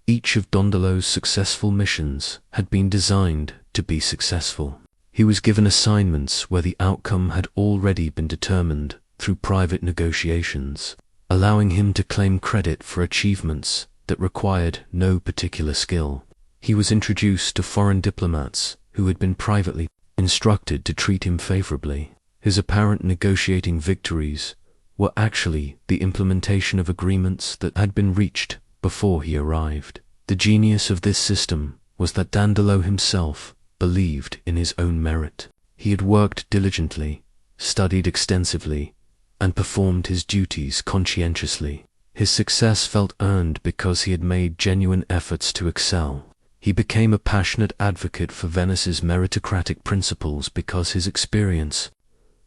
Each of Dandolo's successful missions had been designed to be successful. He was given assignments where the outcome had already been determined through private negotiations, allowing him to claim credit for achievements that required no particular skill. He was introduced to foreign diplomats who had been privately instructed to treat him favorably. His apparent negotiating victories were actually the implementation of agreements that had been reached before he arrived. The genius of this system was that Dandolo himself believed in his own merit. He had worked diligently, studied extensively, and performed his duties conscientiously. His success felt earned because he had made genuine efforts to excel. He became a passionate advocate for Venice's meritocratic principles because his experience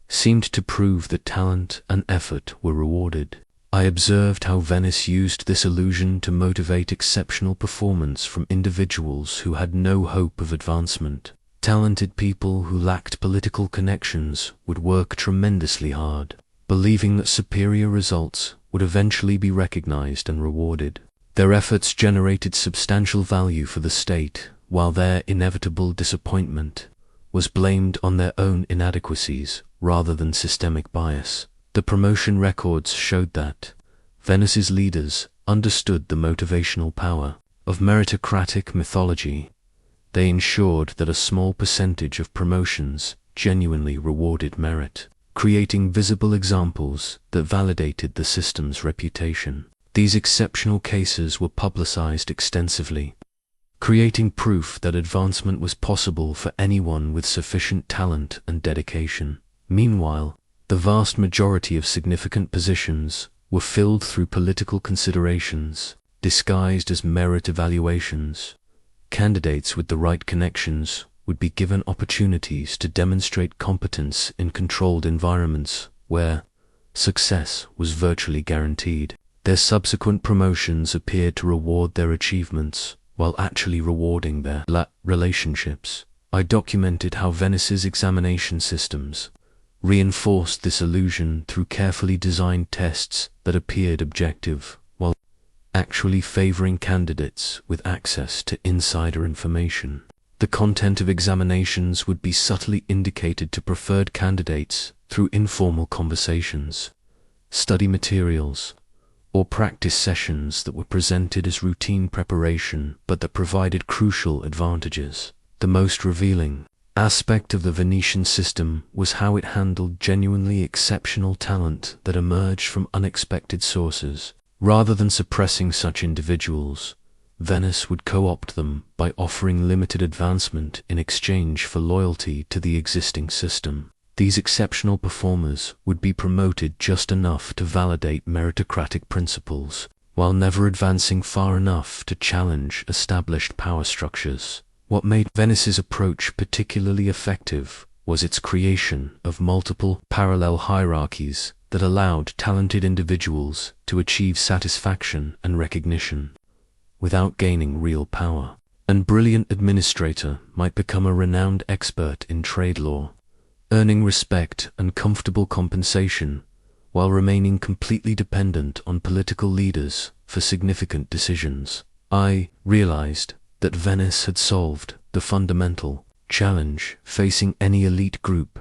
seemed to prove that talent and effort were rewarded. I observed how Venice used this illusion to motivate exceptional performance from individuals who had no hope of advancement. Talented people who lacked political connections would work tremendously hard, believing that superior results would eventually be recognized and rewarded. Their efforts generated substantial value for the state, while their inevitable disappointment was blamed on their own inadequacies rather than systemic bias. The promotion records showed that Venice's leaders understood the motivational power of meritocratic mythology. They ensured that a small percentage of promotions genuinely rewarded merit, creating visible examples that validated the system's reputation. These exceptional cases were publicized extensively, creating proof that advancement was possible for anyone with sufficient talent and dedication. Meanwhile, the vast majority of significant positions were filled through political considerations, disguised as merit evaluations. Candidates with the right connections would be given opportunities to demonstrate competence in controlled environments where success was virtually guaranteed. Their subsequent promotions appeared to reward their achievements while actually rewarding their relationships. I documented how Venice's examination systems reinforced this illusion through carefully designed tests that appeared objective, while actually favoring candidates with access to insider information. The content of examinations would be subtly indicated to preferred candidates through informal conversations, study materials, or practice sessions that were presented as routine preparation but that provided crucial advantages. The most revealing aspect of the Venetian system was how it handled genuinely exceptional talent that emerged from unexpected sources. Rather than suppressing such individuals, Venice would co-opt them by offering limited advancement in exchange for loyalty to the existing system. These exceptional performers would be promoted just enough to validate meritocratic principles, while never advancing far enough to challenge established power structures. What made Venice's approach particularly effective was its creation of multiple parallel hierarchies that allowed talented individuals to achieve satisfaction and recognition without gaining real power. A brilliant administrator might become a renowned expert in trade law, earning respect and comfortable compensation while remaining completely dependent on political leaders for significant decisions. I realized that Venice had solved the fundamental challenge facing any elite group: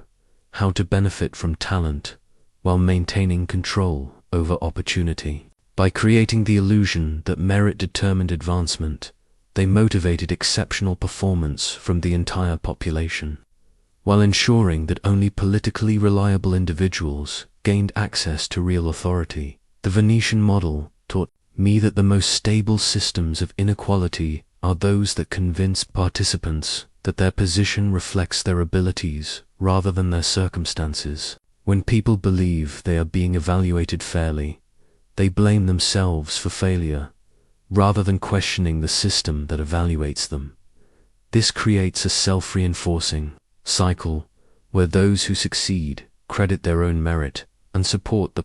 how to benefit from talent while maintaining control over opportunity. By creating the illusion that merit determined advancement, they motivated exceptional performance from the entire population, while ensuring that only politically reliable individuals gained access to real authority. The Venetian model taught me that the most stable systems of inequality are those that convince participants that their position reflects their abilities rather than their circumstances. When people believe they are being evaluated fairly, they blame themselves for failure, rather than questioning the system that evaluates them. This creates a self-reinforcing cycle where those who succeed credit their own merit and support the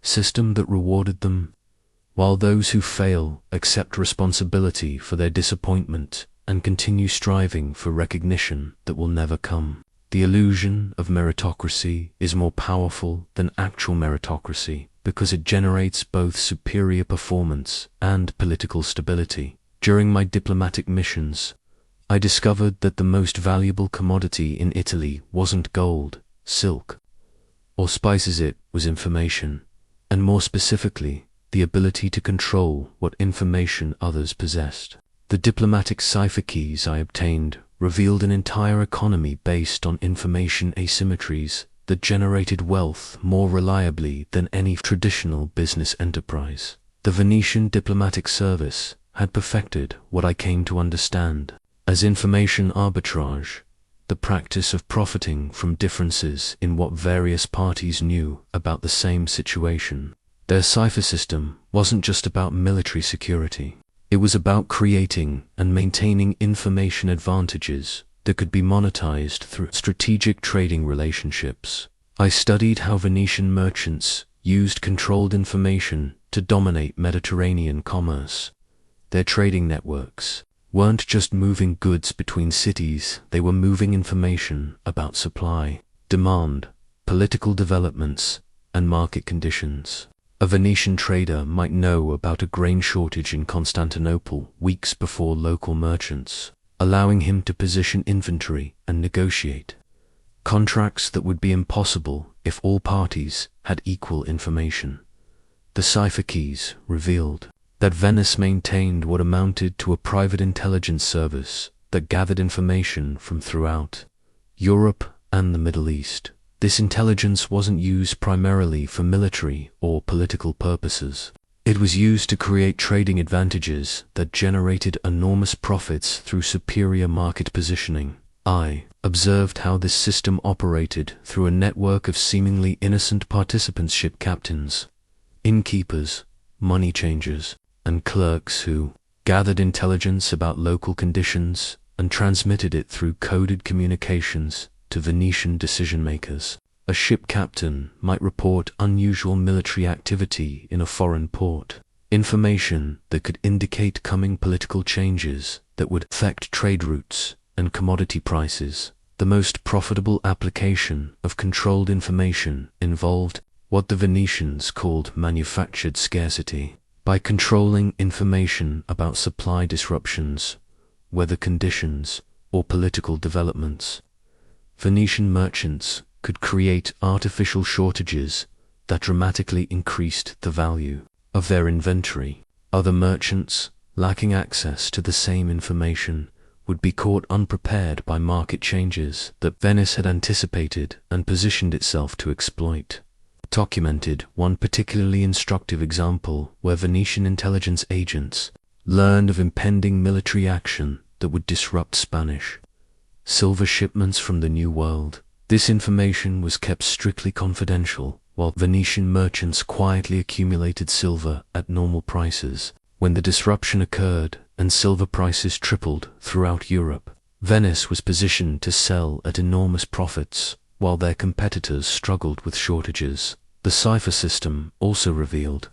system that rewarded them, while those who fail accept responsibility for their disappointment and continue striving for recognition that will never come. The illusion of meritocracy is more powerful than actual meritocracy because it generates both superior performance and political stability. During my diplomatic missions, I discovered that the most valuable commodity in Italy wasn't gold, silk, or spices. It was information, and more specifically, the ability to control what information others possessed. The diplomatic cipher keys I obtained revealed an entire economy based on information asymmetries that generated wealth more reliably than any traditional business enterprise. The Venetian diplomatic service had perfected what I came to understand as information arbitrage, the practice of profiting from differences in what various parties knew about the same situation. Their cipher system wasn't just about military security. It was about creating and maintaining information advantages that could be monetized through strategic trading relationships. I studied how Venetian merchants used controlled information to dominate Mediterranean commerce. Their trading networks weren't just moving goods between cities, they were moving information about supply, demand, political developments, and market conditions. A Venetian trader might know about a grain shortage in Constantinople weeks before local merchants, allowing him to position inventory and negotiate contracts that would be impossible if all parties had equal information. The cipher keys revealed that Venice maintained what amounted to a private intelligence service that gathered information from throughout Europe and the Middle East. This intelligence wasn't used primarily for military or political purposes. It was used to create trading advantages that generated enormous profits through superior market positioning. I observed how this system operated through a network of seemingly innocent participants: ship captains, innkeepers, money changers, and clerks who gathered intelligence about local conditions and transmitted it through coded communications to Venetian decision-makers. A ship captain might report unusual military activity in a foreign port, information that could indicate coming political changes that would affect trade routes and commodity prices. The most profitable application of controlled information involved what the Venetians called manufactured scarcity. By controlling information about supply disruptions, weather conditions, or political developments, Venetian merchants could create artificial shortages that dramatically increased the value of their inventory. Other merchants, lacking access to the same information, would be caught unprepared by market changes that Venice had anticipated and positioned itself to exploit. Documented one particularly instructive example where Venetian intelligence agents learned of impending military action that would disrupt Spanish silver shipments from the New World. This information was kept strictly confidential, while Venetian merchants quietly accumulated silver at normal prices. When the disruption occurred and silver prices tripled throughout Europe, Venice was positioned to sell at enormous profits, while their competitors struggled with shortages. The cipher system also revealed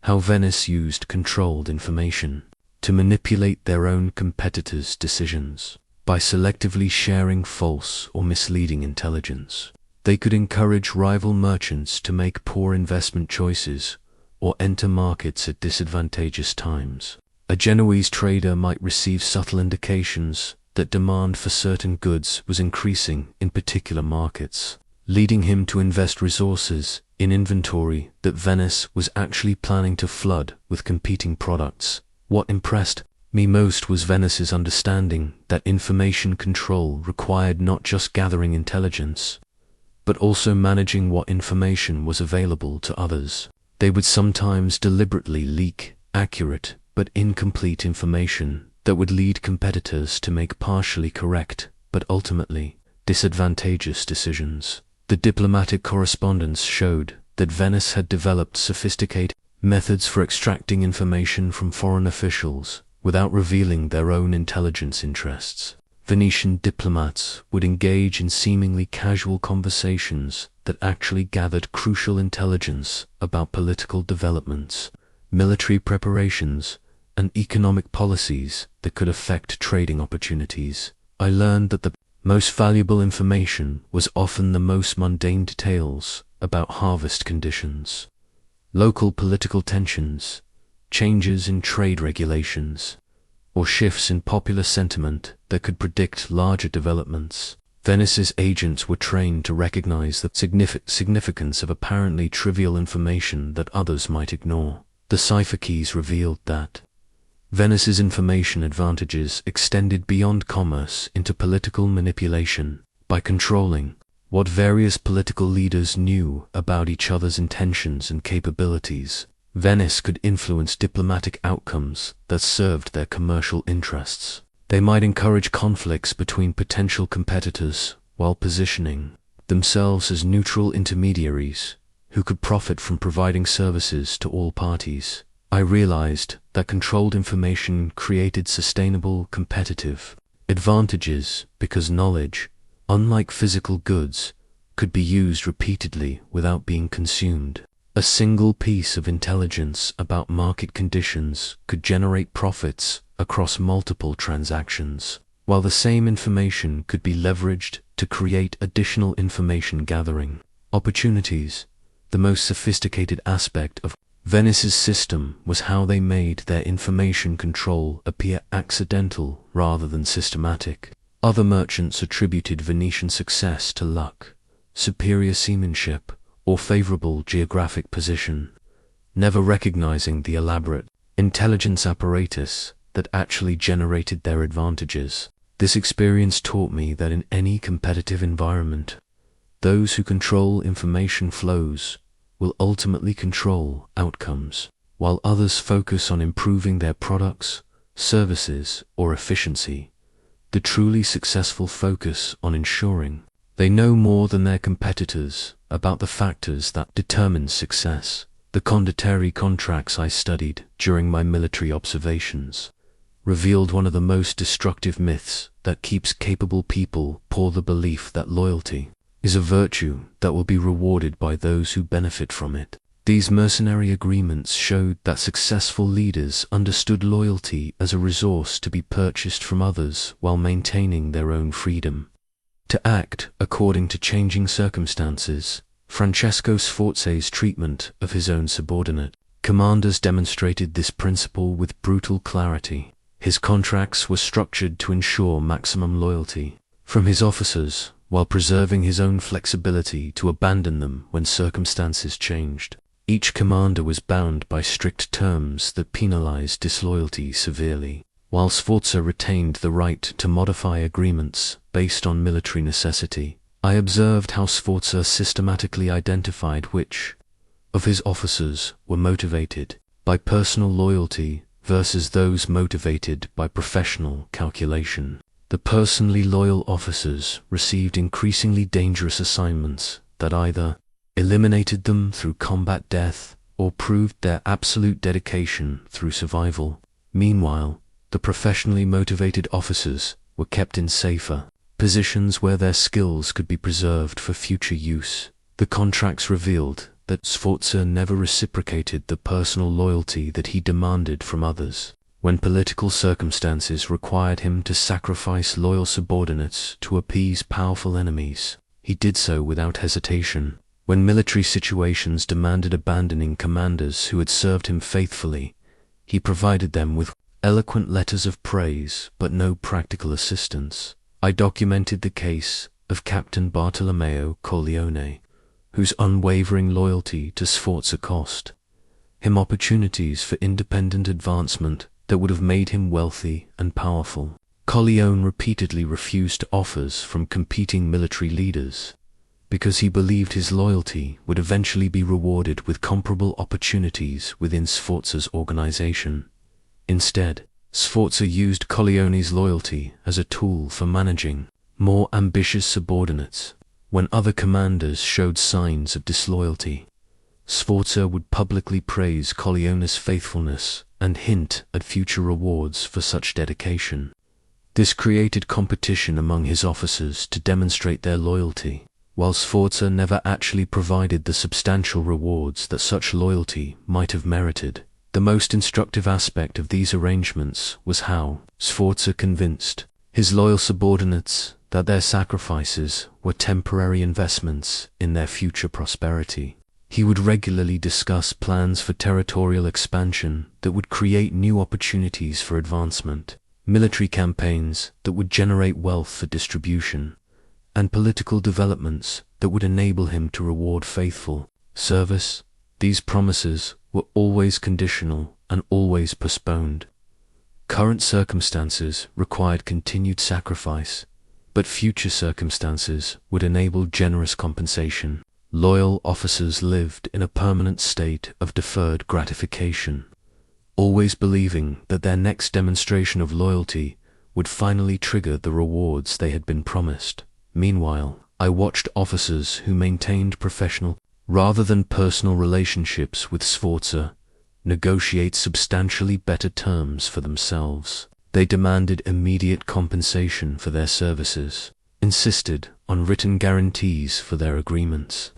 how Venice used controlled information to manipulate their own competitors' decisions. By selectively sharing false or misleading intelligence, they could encourage rival merchants to make poor investment choices or enter markets at disadvantageous times. A Genoese trader might receive subtle indications that demand for certain goods was increasing in particular markets, leading him to invest resources in inventory that Venice was actually planning to flood with competing products. What impressed me most was Venice's understanding that information control required not just gathering intelligence, but also managing what information was available to others. They would sometimes deliberately leak accurate but incomplete information that would lead competitors to make partially correct but ultimately disadvantageous decisions. The diplomatic correspondence showed that Venice had developed sophisticated methods for extracting information from foreign officials without revealing their own intelligence interests. Venetian diplomats would engage in seemingly casual conversations that actually gathered crucial intelligence about political developments, military preparations, and economic policies that could affect trading opportunities. I learned that the most valuable information was often the most mundane details about harvest conditions, local political tensions, changes in trade regulations, or shifts in popular sentiment that could predict larger developments. Venice's agents were trained to recognize the significance of apparently trivial information that others might ignore. The cipher keys revealed that Venice's information advantages extended beyond commerce into political manipulation. By controlling what various political leaders knew about each other's intentions and capabilities, Venice could influence diplomatic outcomes that served their commercial interests. They might encourage conflicts between potential competitors while positioning themselves as neutral intermediaries who could profit from providing services to all parties. I realized that controlled information created sustainable competitive advantages because knowledge, unlike physical goods, could be used repeatedly without being consumed. A single piece of intelligence about market conditions could generate profits across multiple transactions, while the same information could be leveraged to create additional information gathering opportunities. The most sophisticated aspect of Venice's system was how they made their information control appear accidental rather than systematic. Other merchants attributed Venetian success to luck, superior seamanship, or favorable geographic position, never recognizing the elaborate intelligence apparatus that actually generated their advantages. This experience taught me that in any competitive environment, those who control information flows will ultimately control outcomes, while others focus on improving their products, services, or efficiency. The truly successful focus on ensuring they know more than their competitors about the factors that determine success. The condottieri contracts I studied during my military observations revealed one of the most destructive myths that keeps capable people poor: the belief that loyalty is a virtue that will be rewarded by those who benefit from it. These mercenary agreements showed that successful leaders understood loyalty as a resource to be purchased from others while maintaining their own freedom to act according to changing circumstances. Francesco Sforza's treatment of his own subordinate commanders demonstrated this principle with brutal clarity. His contracts were structured to ensure maximum loyalty from his officers, while preserving his own flexibility to abandon them when circumstances changed. Each commander was bound by strict terms that penalized disloyalty severely, while Sforza retained the right to modify agreements based on military necessity. I observed how Sforza systematically identified which of his officers were motivated by personal loyalty versus those motivated by professional calculation. The personally loyal officers received increasingly dangerous assignments that either eliminated them through combat death or proved their absolute dedication through survival. Meanwhile, the professionally motivated officers were kept in safer positions where their skills could be preserved for future use. The contracts revealed that Sforza never reciprocated the personal loyalty that he demanded from others. When political circumstances required him to sacrifice loyal subordinates to appease powerful enemies, he did so without hesitation. When military situations demanded abandoning commanders who had served him faithfully, he provided them with eloquent letters of praise but no practical assistance. I documented the case of Captain Bartolomeo Corleone, whose unwavering loyalty to Sforza cost him opportunities for independent advancement that would have made him wealthy and powerful. Corleone repeatedly refused offers from competing military leaders because he believed his loyalty would eventually be rewarded with comparable opportunities within Sforza's organization. Instead, Sforza used Corleone's loyalty as a tool for managing more ambitious subordinates. When other commanders showed signs of disloyalty, Sforza would publicly praise Corleone's faithfulness and hint at future rewards for such dedication. This created competition among his officers to demonstrate their loyalty, while Sforza never actually provided the substantial rewards that such loyalty might have merited. The most instructive aspect of these arrangements was how Sforza convinced his loyal subordinates that their sacrifices were temporary investments in their future prosperity. He would regularly discuss plans for territorial expansion that would create new opportunities for advancement, military campaigns that would generate wealth for distribution, and political developments that would enable him to reward faithful service. These promises were always conditional and always postponed. Current circumstances required continued sacrifice, but future circumstances would enable generous compensation. Loyal officers lived in a permanent state of deferred gratification, always believing that their next demonstration of loyalty would finally trigger the rewards they had been promised. Meanwhile, I watched officers who maintained professional rather than personal relationships with Sforza negotiate substantially better terms for themselves. They demanded immediate compensation for their services, insisted on written guarantees for their agreements,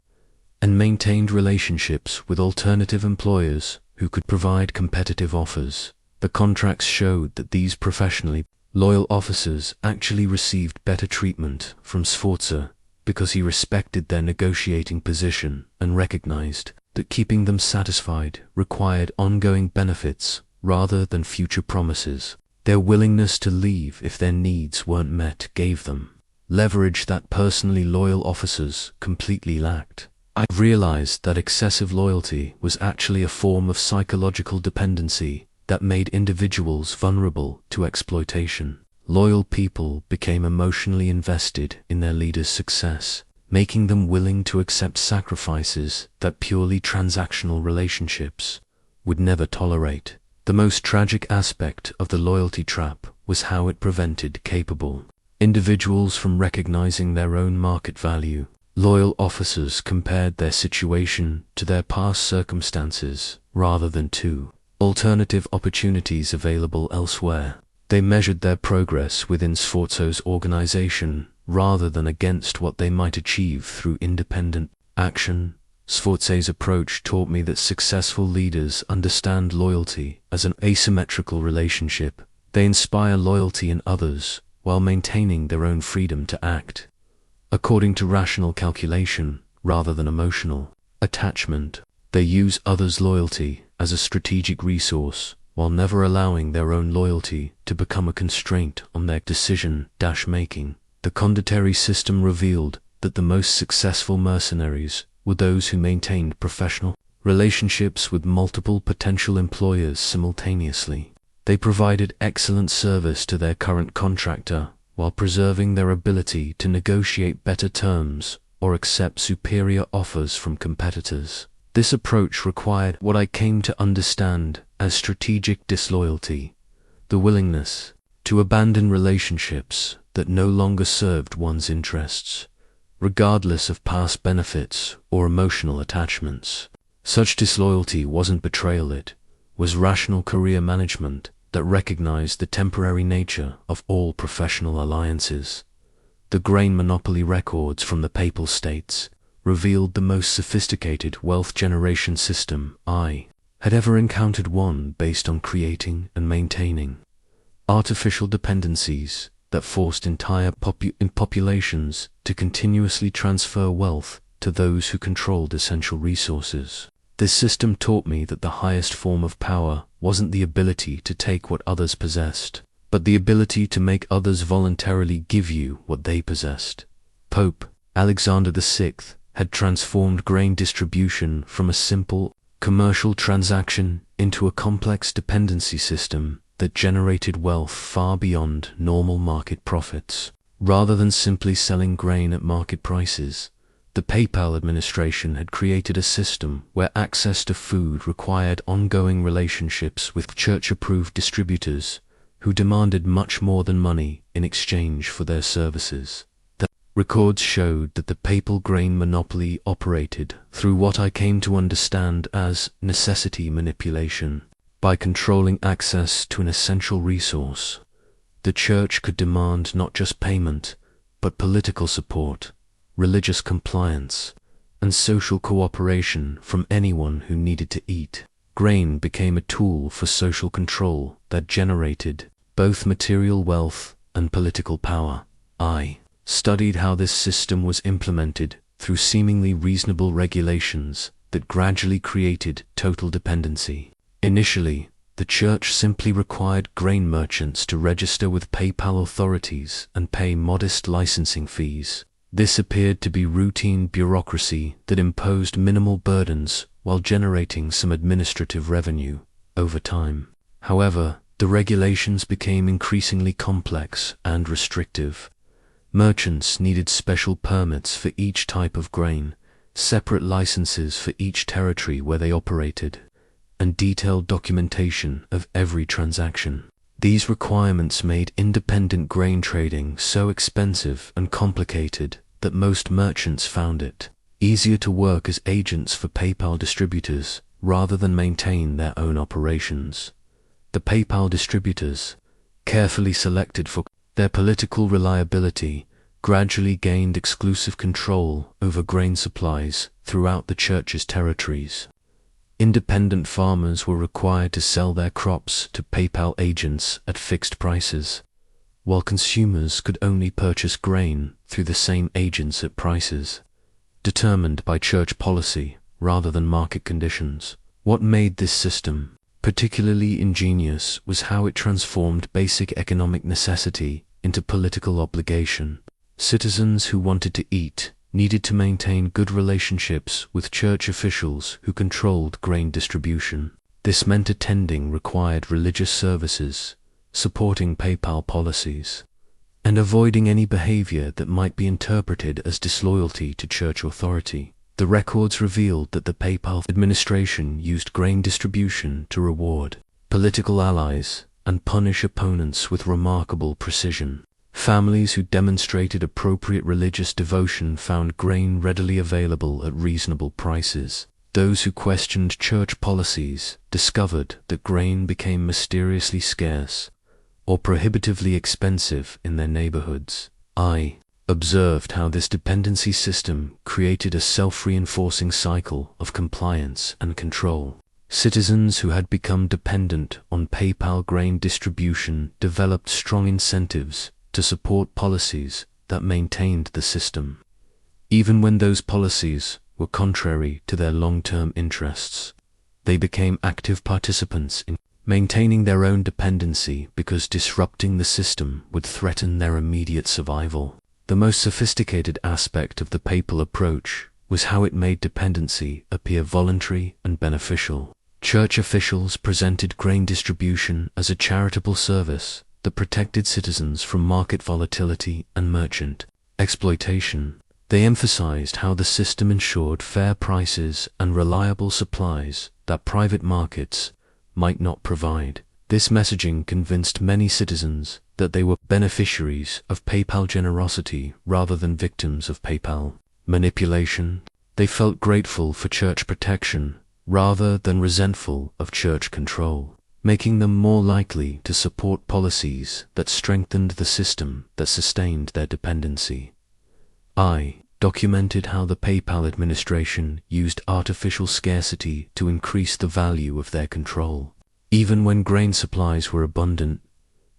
and maintained relationships with alternative employers who could provide competitive offers. The contracts showed that these professionally loyal officers actually received better treatment from Sforza because he respected their negotiating position and recognized that keeping them satisfied required ongoing benefits rather than future promises. Their willingness to leave if their needs weren't met gave them leverage that personally loyal officers completely lacked. I realized that excessive loyalty was actually a form of psychological dependency that made individuals vulnerable to exploitation. Loyal people became emotionally invested in their leaders' success, making them willing to accept sacrifices that purely transactional relationships would never tolerate. The most tragic aspect of the loyalty trap was how it prevented capable individuals from recognizing their own market value. Loyal officers compared their situation to their past circumstances rather than to alternative opportunities available elsewhere. They measured their progress within Sforza's organization rather than against what they might achieve through independent action. Sforza's approach taught me that successful leaders understand loyalty as an asymmetrical relationship. They inspire loyalty in others while maintaining their own freedom to act according to rational calculation rather than emotional attachment. They use others' loyalty as a strategic resource while never allowing their own loyalty to become a constraint on their decision-making. The condottieri system revealed that the most successful mercenaries were those who maintained professional relationships with multiple potential employers simultaneously. They provided excellent service to their current contractor while preserving their ability to negotiate better terms or accept superior offers from competitors. This approach required what I came to understand as strategic disloyalty, the willingness to abandon relationships that no longer served one's interests, regardless of past benefits or emotional attachments. Such disloyalty wasn't betrayal, it was rational career management that recognized the temporary nature of all professional alliances. The grain monopoly records from the Papal States revealed the most sophisticated wealth generation system I had ever encountered one based on creating and maintaining artificial dependencies that forced entire populations to continuously transfer wealth to those who controlled essential resources. This system taught me that the highest form of power wasn't the ability to take what others possessed, but the ability to make others voluntarily give you what they possessed. Pope Alexander VI had transformed grain distribution from a simple commercial transaction into a complex dependency system that generated wealth far beyond normal market profits. Rather than simply selling grain at market prices, the papal administration had created a system where access to food required ongoing relationships with church-approved distributors who demanded much more than money in exchange for their services. The records showed that the papal grain monopoly operated through what I came to understand as necessity manipulation. By controlling access to an essential resource, the church could demand not just payment, but political support, religious compliance, and social cooperation from anyone who needed to eat. Grain became a tool for social control that generated both material wealth and political power. I studied how this system was implemented through seemingly reasonable regulations that gradually created total dependency. Initially, the church simply required grain merchants to register with papal authorities and pay modest licensing fees. This appeared to be routine bureaucracy that imposed minimal burdens while generating some administrative revenue over time. However, the regulations became increasingly complex and restrictive. Merchants needed special permits for each type of grain, separate licenses for each territory where they operated, and detailed documentation of every transaction. These requirements made independent grain trading so expensive and complicated that most merchants found it easier to work as agents for papal distributors rather than maintain their own operations. The papal distributors, carefully selected for their political reliability, gradually gained exclusive control over grain supplies throughout the church's territories. Independent farmers were required to sell their crops to papal agents at fixed prices, while consumers could only purchase grain through the same agents at prices determined by church policy rather than market conditions. What made this system particularly ingenious was how it transformed basic economic necessity into political obligation. Citizens who wanted to eat needed to maintain good relationships with church officials who controlled grain distribution. This meant attending required religious services, supporting papal policies, and avoiding any behavior that might be interpreted as disloyalty to church authority. The records revealed that the papal administration used grain distribution to reward political allies and punish opponents with remarkable precision. Families who demonstrated appropriate religious devotion found grain readily available at reasonable prices. Those who questioned church policies discovered that grain became mysteriously scarce or prohibitively expensive in their neighborhoods. I observed how this dependency system created a self-reinforcing cycle of compliance and control. Citizens who had become dependent on papal grain distribution developed strong incentives to support policies that maintained the system, even when those policies were contrary to their long-term interests. They became active participants in maintaining their own dependency because disrupting the system would threaten their immediate survival. The most sophisticated aspect of the papal approach was how it made dependency appear voluntary and beneficial. Church officials presented grain distribution as a charitable service that protected citizens from market volatility and merchant exploitation. They emphasized how the system ensured fair prices and reliable supplies that private markets might not provide. This messaging convinced many citizens that they were beneficiaries of papal generosity rather than victims of papal manipulation. They felt grateful for church protection rather than resentful of church control, making them more likely to support policies that strengthened the system that sustained their dependency. I documented how the papal administration used artificial scarcity to increase the value of their control. Even when grain supplies were abundant,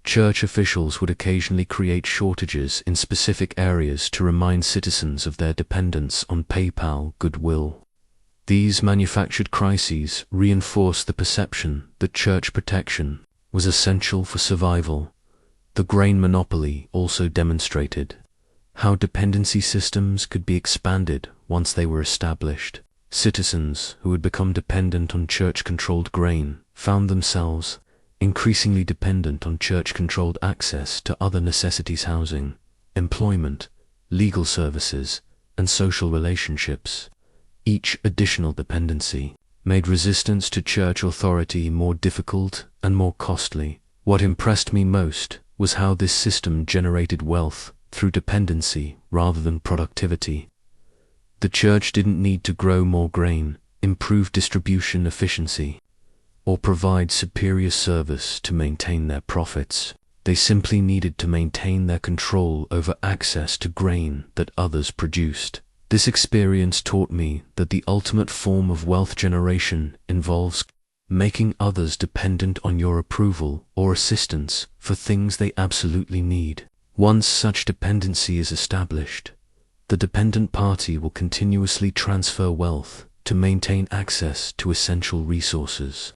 church officials would occasionally create shortages in specific areas to remind citizens of their dependence on papal goodwill. These manufactured crises reinforced the perception that church protection was essential for survival. The grain monopoly also demonstrated how dependency systems could be expanded once they were established. Citizens who had become dependent on church-controlled grain found themselves increasingly dependent on church-controlled access to other necessities: housing, employment, legal services, and social relationships. Each additional dependency made resistance to church authority more difficult and more costly. What impressed me most was how this system generated wealth through dependency rather than productivity. The church didn't need to grow more grain, improve distribution efficiency, or provide superior service to maintain their profits. They simply needed to maintain their control over access to grain that others produced. This experience taught me that the ultimate form of wealth generation involves making others dependent on your approval or assistance for things they absolutely need. Once such dependency is established, the dependent party will continuously transfer wealth to maintain access to essential resources,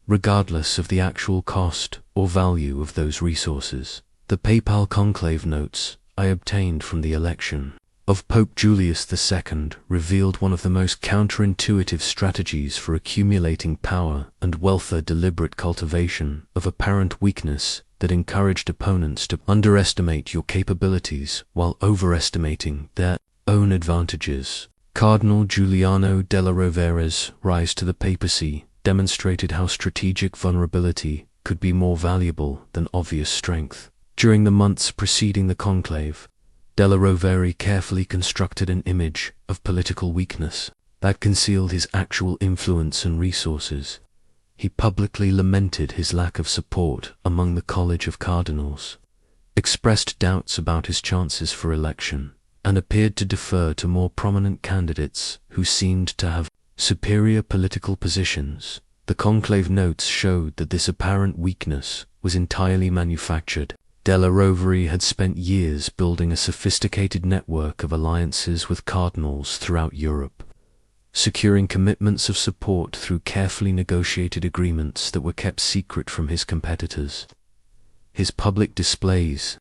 regardless of the actual cost or value of those resources. The papal conclave notes I obtained from the election of Pope Julius II revealed one of the most counterintuitive strategies for accumulating power and wealth: a deliberate cultivation of apparent weakness that encouraged opponents to underestimate your capabilities while overestimating their own advantages. Cardinal Giuliano della Rovere's rise to the papacy demonstrated how strategic vulnerability could be more valuable than obvious strength. During the months preceding the conclave, Della Rovere carefully constructed an image of political weakness that concealed his actual influence and resources. He publicly lamented his lack of support among the College of Cardinals, expressed doubts about his chances for election, and appeared to defer to more prominent candidates who seemed to have superior political positions. The conclave notes showed that this apparent weakness was entirely manufactured. Della Rovere had spent years building a sophisticated network of alliances with cardinals throughout Europe, securing commitments of support through carefully negotiated agreements that were kept secret from his competitors. His public displays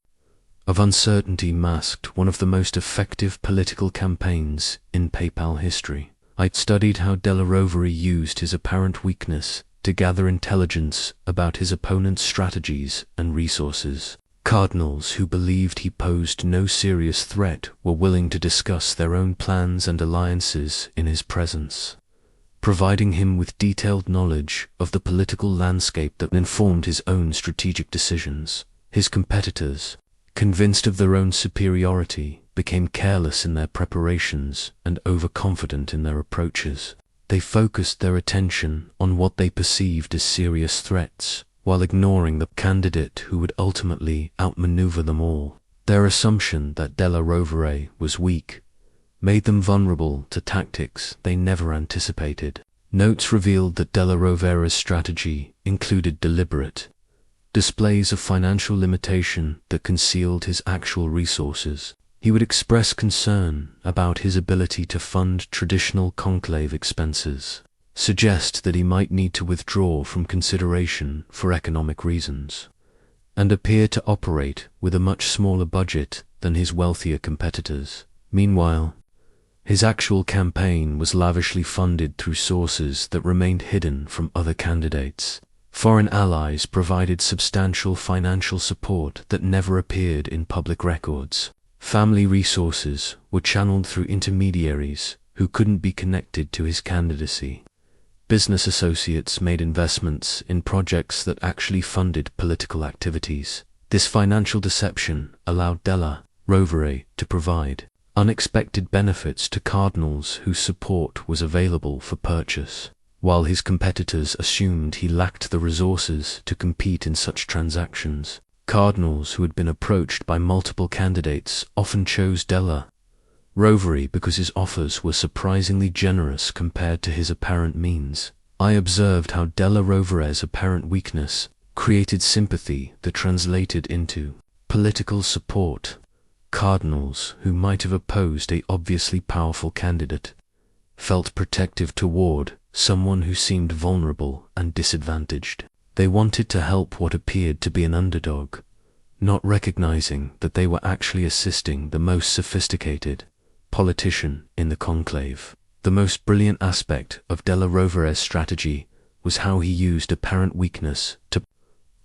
of uncertainty masked one of the most effective political campaigns in papal history. I studied how Della Rovere used his apparent weakness to gather intelligence about his opponent's strategies and resources. Cardinals who believed he posed no serious threat were willing to discuss their own plans and alliances in his presence, providing him with detailed knowledge of the political landscape that informed his own strategic decisions. His competitors, convinced of their own superiority, became careless in their preparations and overconfident in their approaches. They focused their attention on what they perceived as serious threats, while ignoring the candidate who would ultimately outmaneuver them all. Their assumption that Della Rovere was weak made them vulnerable to tactics they never anticipated. Notes revealed that Della Rovere's strategy included deliberate displays of financial limitation that concealed his actual resources. He would express concern about his ability to fund traditional conclave expenses, suggest that he might need to withdraw from consideration for economic reasons, and appear to operate with a much smaller budget than his wealthier competitors. Meanwhile, his actual campaign was lavishly funded through sources that remained hidden from other candidates. Foreign allies provided substantial financial support that never appeared in public records. Family resources were channeled through intermediaries who couldn't be connected to his candidacy. Business associates made investments in projects that actually funded political activities. This financial deception allowed Della Rovere to provide unexpected benefits to cardinals whose support was available for purchase, while his competitors assumed he lacked the resources to compete in such transactions. Cardinals who had been approached by multiple candidates often chose Della Rovere because his offers were surprisingly generous compared to his apparent means. I observed how Della Rovere's apparent weakness created sympathy that translated into political support. Cardinals who might have opposed a obviously powerful candidate felt protective toward someone who seemed vulnerable and disadvantaged. They wanted to help what appeared to be an underdog, not recognizing that they were actually assisting the most sophisticated politician in the conclave. The most brilliant aspect of Della Rovere's strategy was how he used apparent weakness to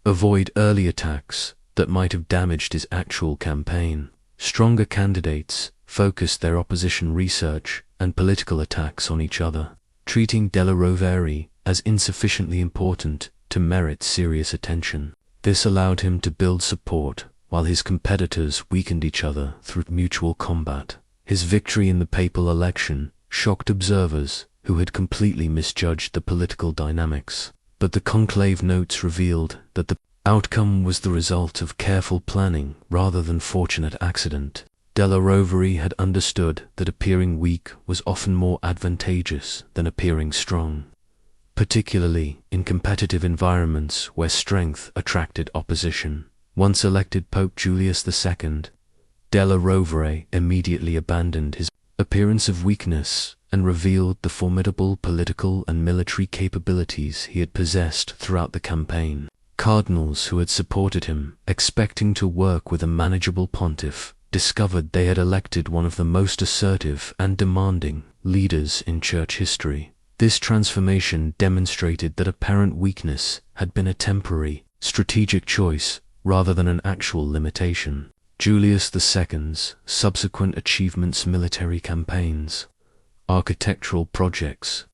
avoid early attacks that might have damaged his actual campaign. Stronger candidates focused their opposition research and political attacks on each other, treating Della Rovere as insufficiently important to merit serious attention. This allowed him to build support while his competitors weakened each other through mutual combat. His victory in the papal election shocked observers who had completely misjudged the political dynamics, but the conclave notes revealed that the outcome was the result of careful planning rather than fortunate accident. Della Rovere had understood that appearing weak was often more advantageous than appearing strong, particularly in competitive environments where strength attracted opposition. Once elected Pope Julius II, Della Rovere immediately abandoned his appearance of weakness and revealed the formidable political and military capabilities he had possessed throughout the campaign. Cardinals who had supported him, expecting to work with a manageable pontiff, discovered they had elected one of the most assertive and demanding leaders in church history. This transformation demonstrated that apparent weakness had been a temporary, strategic choice rather than an actual limitation. Julius II's subsequent achievements, military campaigns, architectural projects,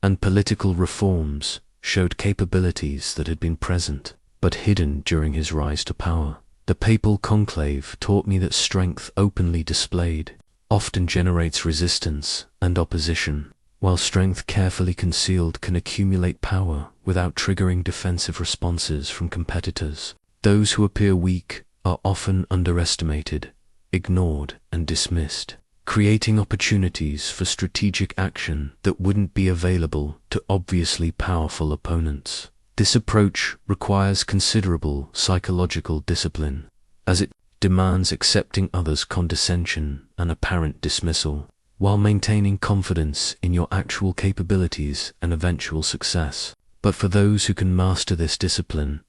and political reforms showed capabilities that had been present but hidden during his rise to power. The papal conclave taught me that strength openly displayed often generates resistance and opposition, while strength carefully concealed can accumulate power without triggering defensive responses from competitors. Those who appear weak are often underestimated, ignored, and dismissed, creating opportunities for strategic action that wouldn't be available to obviously powerful opponents. This approach requires considerable psychological discipline, as it demands accepting others' condescension and apparent dismissal, while maintaining confidence in your actual capabilities and eventual success. But for those who can master this discipline,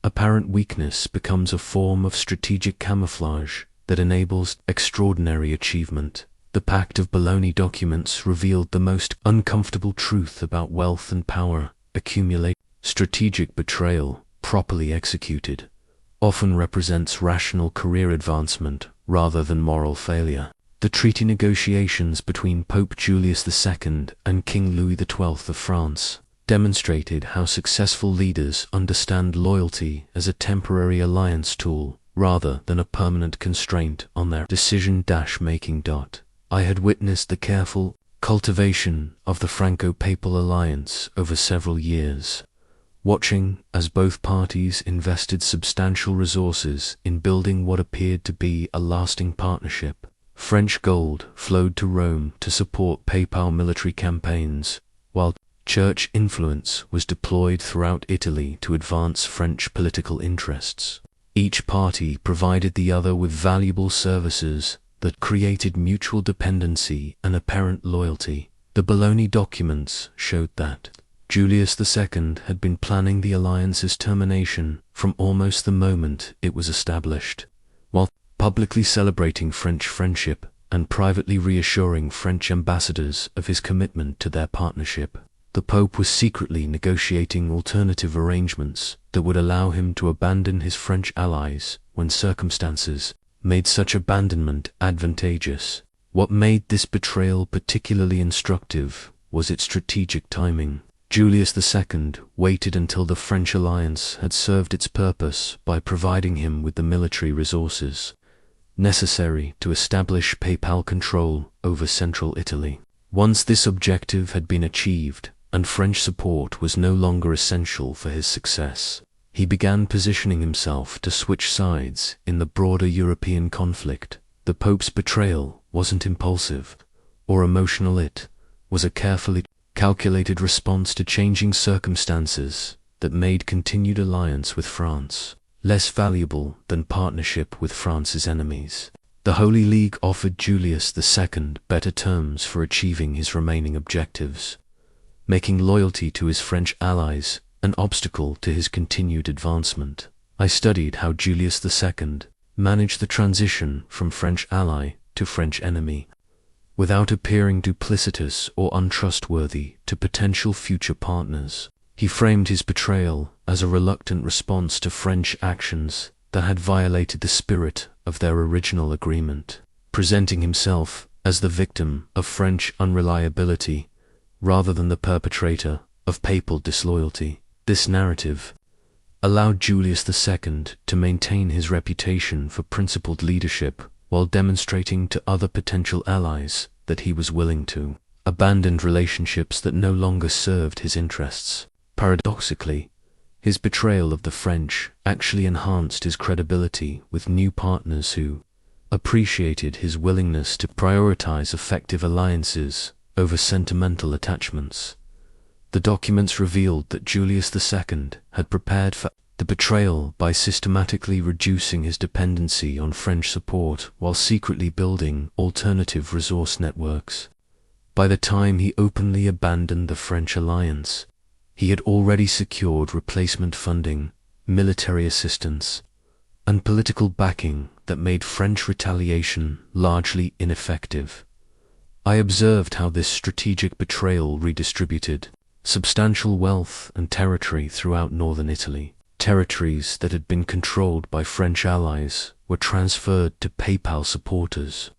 apparent weakness becomes a form of strategic camouflage that enables extraordinary achievement. The Pact of Bologna documents revealed the most uncomfortable truth about wealth and power accumulation. Strategic betrayal, properly executed, often represents rational career advancement rather than moral failure. The treaty negotiations between Pope Julius II and King Louis XII of France demonstrated how successful leaders understand loyalty as a temporary alliance tool rather than a permanent constraint on their decision-making. I had witnessed the careful cultivation of the Franco-Papal alliance over several years, watching as both parties invested substantial resources in building what appeared to be a lasting partnership. French gold flowed to Rome to support papal military campaigns, while church influence was deployed throughout Italy to advance French political interests. Each party provided the other with valuable services that created mutual dependency and apparent loyalty. The Bologna documents showed that Julius II had been planning the alliance's termination from almost the moment it was established, while publicly celebrating French friendship and privately reassuring French ambassadors of his commitment to their partnership. The Pope was secretly negotiating alternative arrangements that would allow him to abandon his French allies when circumstances made such abandonment advantageous. What made this betrayal particularly instructive was its strategic timing. Julius II waited until the French alliance had served its purpose by providing him with the military resources necessary to establish papal control over central Italy. Once this objective had been achieved, and French support was no longer essential for his success, he began positioning himself to switch sides in the broader European conflict. The Pope's betrayal wasn't impulsive or emotional, it was a carefully calculated response to changing circumstances that made continued alliance with France less valuable than partnership with France's enemies. The Holy League offered Julius II better terms for achieving his remaining objectives, making loyalty to his French allies an obstacle to his continued advancement. I studied how Julius II managed the transition from French ally to French enemy, without appearing duplicitous or untrustworthy to potential future partners. He framed his betrayal as a reluctant response to French actions that had violated the spirit of their original agreement, presenting himself as the victim of French unreliability rather than the perpetrator of papal disloyalty. This narrative allowed Julius II to maintain his reputation for principled leadership while demonstrating to other potential allies that he was willing to abandon relationships that no longer served his interests. Paradoxically, his betrayal of the French actually enhanced his credibility with new partners who appreciated his willingness to prioritize effective alliances over sentimental attachments. The documents revealed that Julius II had prepared for the betrayal by systematically reducing his dependency on French support while secretly building alternative resource networks. By the time he openly abandoned the French alliance, he had already secured replacement funding, military assistance, and political backing that made French retaliation largely ineffective. I observed how this strategic betrayal redistributed substantial wealth and territory throughout northern Italy. Territories that had been controlled by French allies were transferred to papal supporters,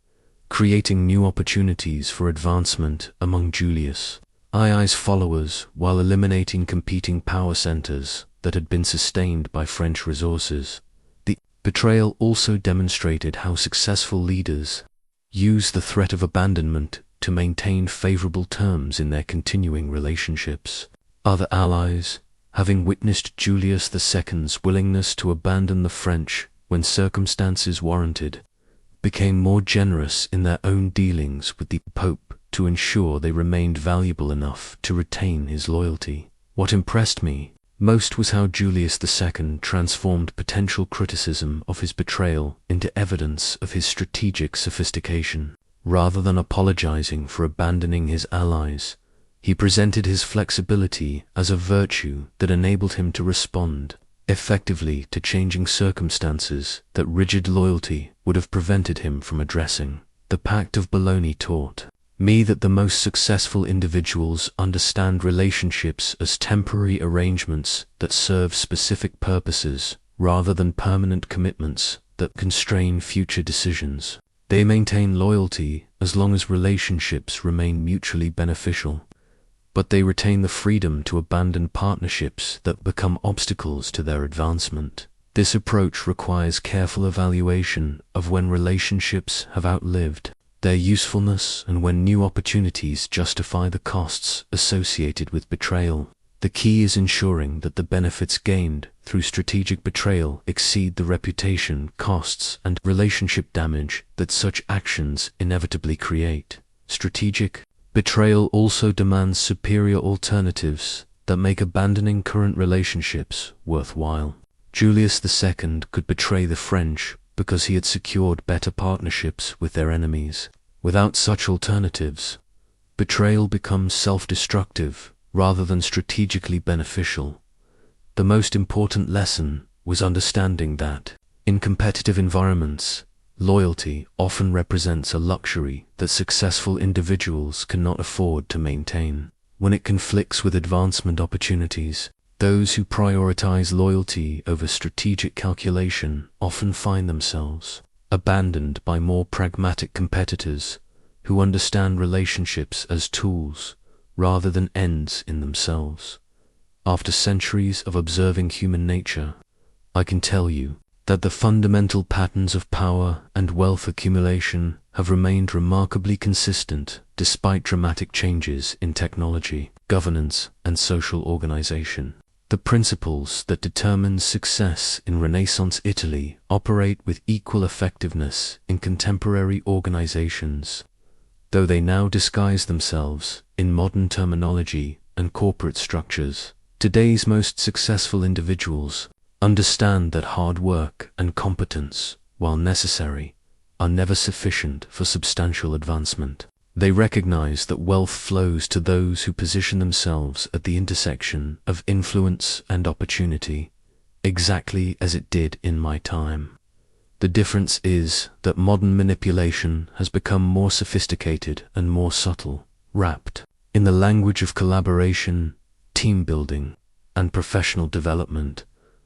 creating new opportunities for advancement among Julius II's followers while eliminating competing power centers that had been sustained by French resources. The betrayal also demonstrated how successful leaders use the threat of abandonment to maintain favorable terms in their continuing relationships. Other allies, having witnessed Julius II's willingness to abandon the French when circumstances warranted, became more generous in their own dealings with the Pope to ensure they remained valuable enough to retain his loyalty. What impressed me most was how Julius II transformed potential criticism of his betrayal into evidence of his strategic sophistication. Rather than apologizing for abandoning his allies, he presented his flexibility as a virtue that enabled him to respond effectively to changing circumstances that rigid loyalty would have prevented him from addressing. The Pact of Bologna taught me that the most successful individuals understand relationships as temporary arrangements that serve specific purposes rather than permanent commitments that constrain future decisions. They maintain loyalty as long as relationships remain mutually beneficial, but they retain the freedom to abandon partnerships that become obstacles to their advancement. This approach requires careful evaluation of when relationships have outlived their usefulness and when new opportunities justify the costs associated with betrayal. The key is ensuring that the benefits gained through strategic betrayal exceed the reputation, costs, and relationship damage that such actions inevitably create. Strategic betrayal also demands superior alternatives that make abandoning current relationships worthwhile. Julius II could betray the French because he had secured better partnerships with their enemies. Without such alternatives, betrayal becomes self-destructive rather than strategically beneficial. The most important lesson was understanding that, in competitive environments, loyalty often represents a luxury that successful individuals cannot afford to maintain. When it conflicts with advancement opportunities, those who prioritize loyalty over strategic calculation often find themselves abandoned by more pragmatic competitors who understand relationships as tools rather than ends in themselves. After centuries of observing human nature, I can tell you that the fundamental patterns of power and wealth accumulation have remained remarkably consistent despite dramatic changes in technology, governance, and social organization. The principles that determine success in Renaissance Italy operate with equal effectiveness in contemporary organizations, though they now disguise themselves in modern terminology and corporate structures. Today's most successful individuals understand that hard work and competence, while necessary, are never sufficient for substantial advancement. They recognize that wealth flows to those who position themselves at the intersection of influence and opportunity, exactly as it did in my time. The difference is that modern manipulation has become more sophisticated and more subtle, wrapped in the language of collaboration, team building, and professional development.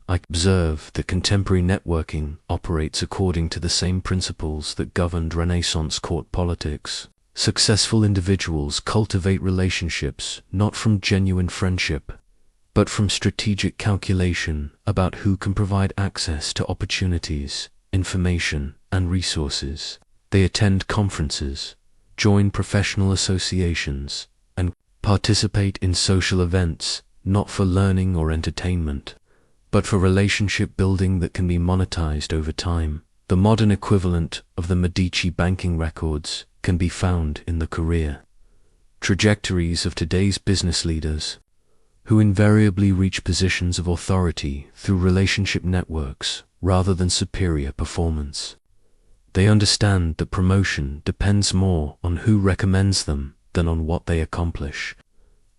I observe that contemporary networking operates according to the same principles that governed Renaissance court politics. Successful individuals cultivate relationships not from genuine friendship, but from strategic calculation about who can provide access to opportunities, information, and resources. They attend conferences, join professional associations, and participate in social events, not for learning or entertainment, but for relationship building that can be monetized over time. The modern equivalent of the Medici banking records can be found in the career trajectories of today's business leaders, who invariably reach positions of authority through relationship networks rather than superior performance. They understand that promotion depends more on who recommends them than on what they accomplish,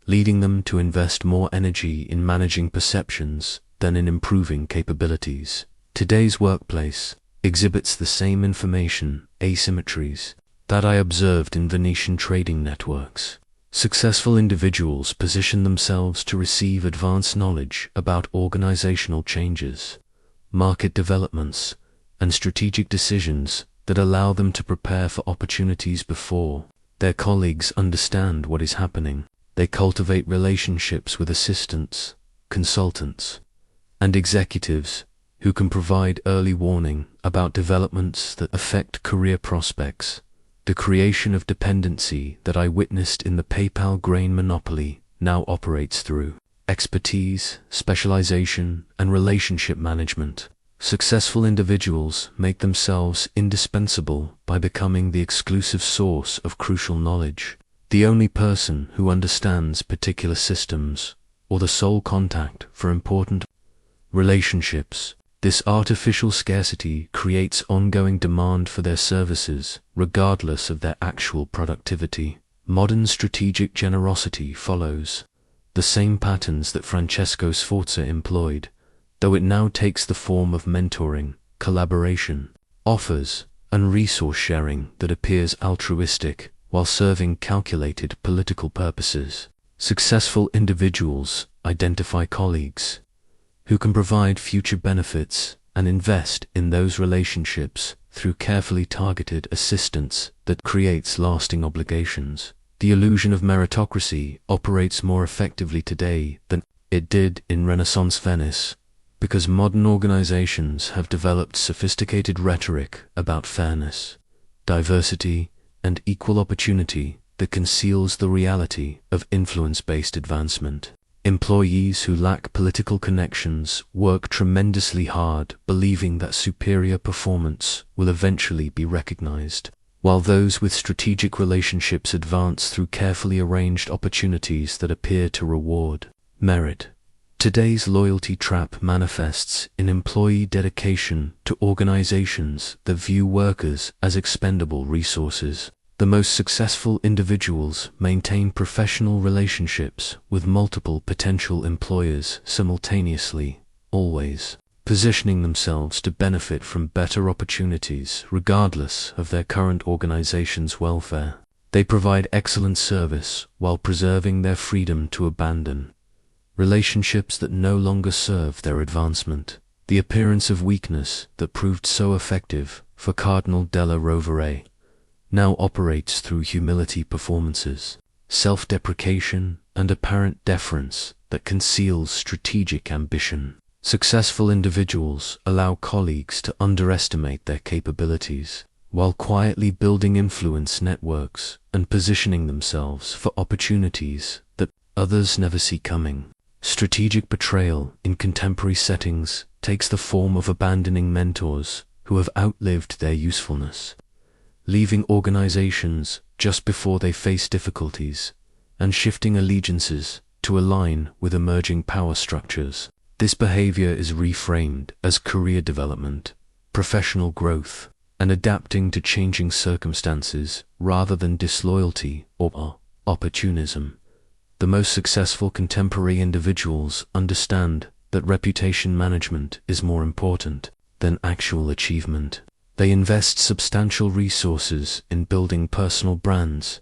leading them to invest more energy in managing perceptions than in improving capabilities. Today's workplace exhibits the same information asymmetries that I observed in Venetian trading networks. Successful individuals position themselves to receive advanced knowledge about organizational changes, market developments, and strategic decisions that allow them to prepare for opportunities before their colleagues understand what is happening. They cultivate relationships with assistants, consultants, and executives who can provide early warning about developments that affect career prospects. The creation of dependency that I witnessed in the PayPal grain monopoly now operates through expertise, specialization, and relationship management. Successful individuals make themselves indispensable by becoming the exclusive source of crucial knowledge, the only person who understands particular systems, or the sole contact for important relationships. This artificial scarcity creates ongoing demand for their services, regardless of their actual productivity. Modern strategic generosity follows the same patterns that Francesco Sforza employed, though it now takes the form of mentoring, collaboration, offers, and resource sharing that appears altruistic while serving calculated political purposes. Successful individuals identify colleagues who can provide future benefits and invest in those relationships through carefully targeted assistance that creates lasting obligations. The illusion of meritocracy operates more effectively today than it did in Renaissance Venice, because modern organizations have developed sophisticated rhetoric about fairness, diversity, and equal opportunity that conceals the reality of influence-based advancement. Employees who lack political connections work tremendously hard, believing that superior performance will eventually be recognized, while those with strategic relationships advance through carefully arranged opportunities that appear to reward merit. Today's loyalty trap manifests in employee dedication to organizations that view workers as expendable resources. The most successful individuals maintain professional relationships with multiple potential employers simultaneously, always positioning themselves to benefit from better opportunities regardless of their current organization's welfare. They provide excellent service while preserving their freedom to abandon relationships that no longer serve their advancement. The appearance of weakness that proved so effective for Cardinal della Rovere now operates through humility performances, self-deprecation, and apparent deference that conceals strategic ambition. Successful individuals allow colleagues to underestimate their capabilities, while quietly building influence networks and positioning themselves for opportunities that others never see coming. Strategic betrayal in contemporary settings takes the form of abandoning mentors who have outlived their usefulness, leaving organizations just before they face difficulties, and shifting allegiances to align with emerging power structures. This behavior is reframed as career development, professional growth, and adapting to changing circumstances rather than disloyalty or opportunism. The most successful contemporary individuals understand that reputation management is more important than actual achievement. They invest substantial resources in building personal brands,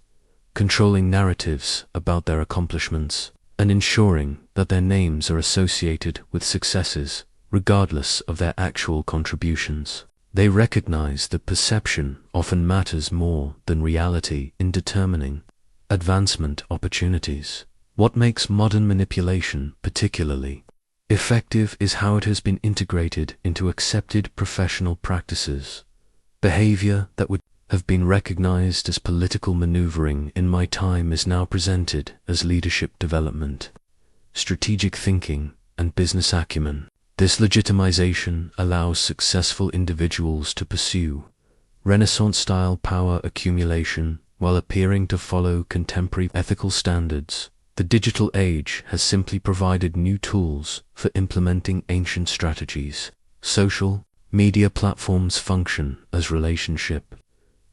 controlling narratives about their accomplishments, and ensuring that their names are associated with successes, regardless of their actual contributions. They recognize that perception often matters more than reality in determining advancement opportunities. What makes modern manipulation particularly effective is how it has been integrated into accepted professional practices. Behavior that would have been recognized as political maneuvering in my time is now presented as leadership development, strategic thinking, and business acumen. This legitimization allows successful individuals to pursue Renaissance-style power accumulation while appearing to follow contemporary ethical standards. The digital age has simply provided new tools for implementing ancient strategies. Social media platforms function as relationship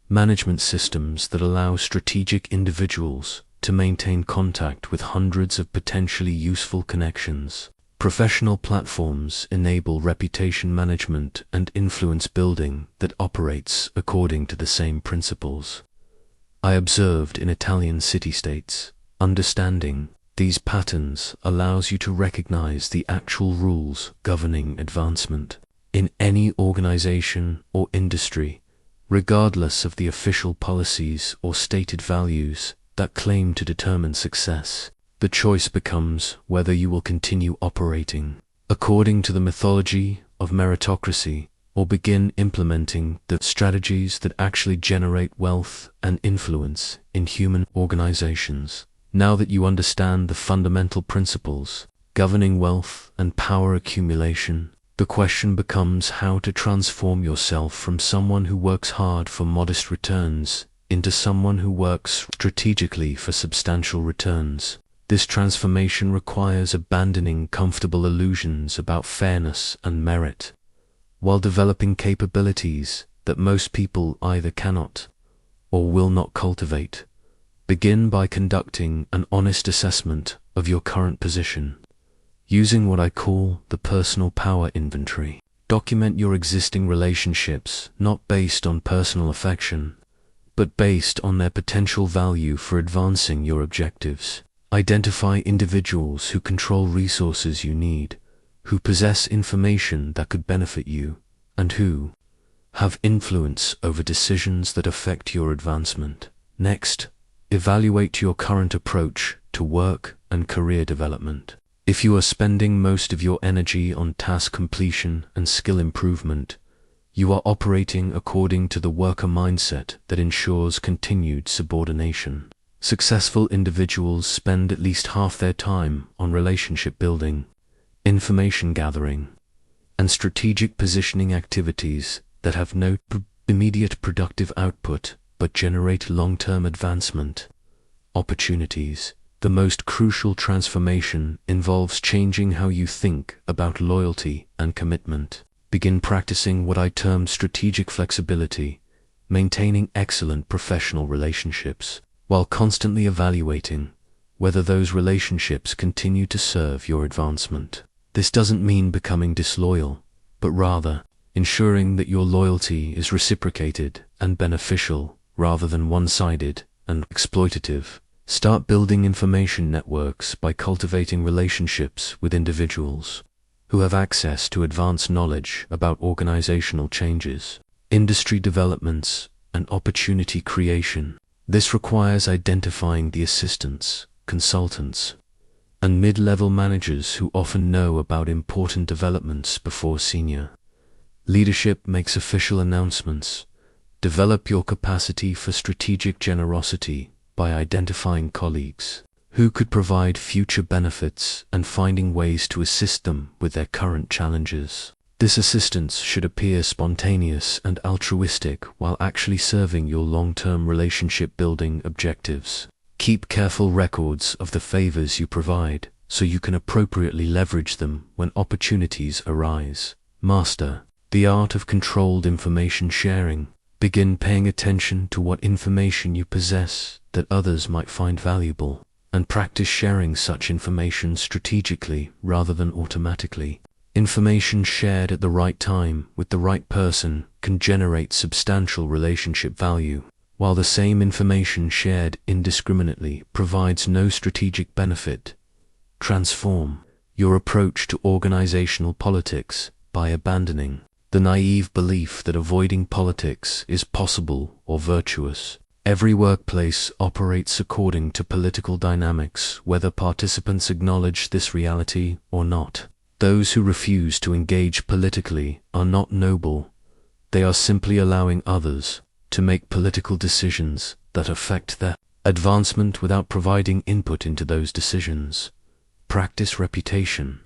management systems that allow strategic individuals to maintain contact with hundreds of potentially useful connections. Professional platforms enable reputation management and influence building that operates according to the same principles. I observed in Italian city-states. Understanding these patterns allows you to recognize the actual rules governing advancement in any organization or industry, regardless of the official policies or stated values that claim to determine success. The choice becomes whether you will continue operating according to the mythology of meritocracy or begin implementing the strategies that actually generate wealth and influence in human organizations. Now that you understand the fundamental principles governing wealth and power accumulation, the question becomes how to transform yourself from someone who works hard for modest returns into someone who works strategically for substantial returns. This transformation requires abandoning comfortable illusions about fairness and merit, while developing capabilities that most people either cannot or will not cultivate. Begin by conducting an honest assessment of your current position, using what I call the personal power inventory. Document your existing relationships not based on personal affection, but based on their potential value for advancing your objectives. Identify individuals who control resources you need, who possess information that could benefit you, and who have influence over decisions that affect your advancement. Next, evaluate your current approach to work and career development. If you are spending most of your energy on task completion and skill improvement, you are operating according to the worker mindset that ensures continued subordination. Successful individuals spend at least half their time on relationship building, information gathering, and strategic positioning activities that have no immediate productive output but generate long-term advancement opportunities. The most crucial transformation involves changing how you think about loyalty and commitment. Begin practicing what I term strategic flexibility, maintaining excellent professional relationships, while constantly evaluating whether those relationships continue to serve your advancement. This doesn't mean becoming disloyal, but rather ensuring that your loyalty is reciprocated and beneficial rather than one-sided and exploitative. Start building information networks by cultivating relationships with individuals who have access to advanced knowledge about organizational changes, industry developments, and opportunity creation. This requires identifying the assistants, consultants, and mid-level managers who often know about important developments before senior leadership makes official announcements. Develop your capacity for strategic generosity by identifying colleagues who could provide future benefits and finding ways to assist them with their current challenges. This assistance should appear spontaneous and altruistic while actually serving your long-term relationship-building objectives. Keep careful records of the favors you provide so you can appropriately leverage them when opportunities arise. Master the art of controlled information sharing. Begin paying attention to what information you possess that others might find valuable, and practice sharing such information strategically rather than automatically. Information shared at the right time with the right person can generate substantial relationship value, while the same information shared indiscriminately provides no strategic benefit. Transform your approach to organizational politics by abandoning the naive belief that avoiding politics is possible or virtuous. Every workplace operates according to political dynamics, whether participants acknowledge this reality or not. Those who refuse to engage politically are not noble. They are simply allowing others to make political decisions that affect their advancement without providing input into those decisions. Practice reputation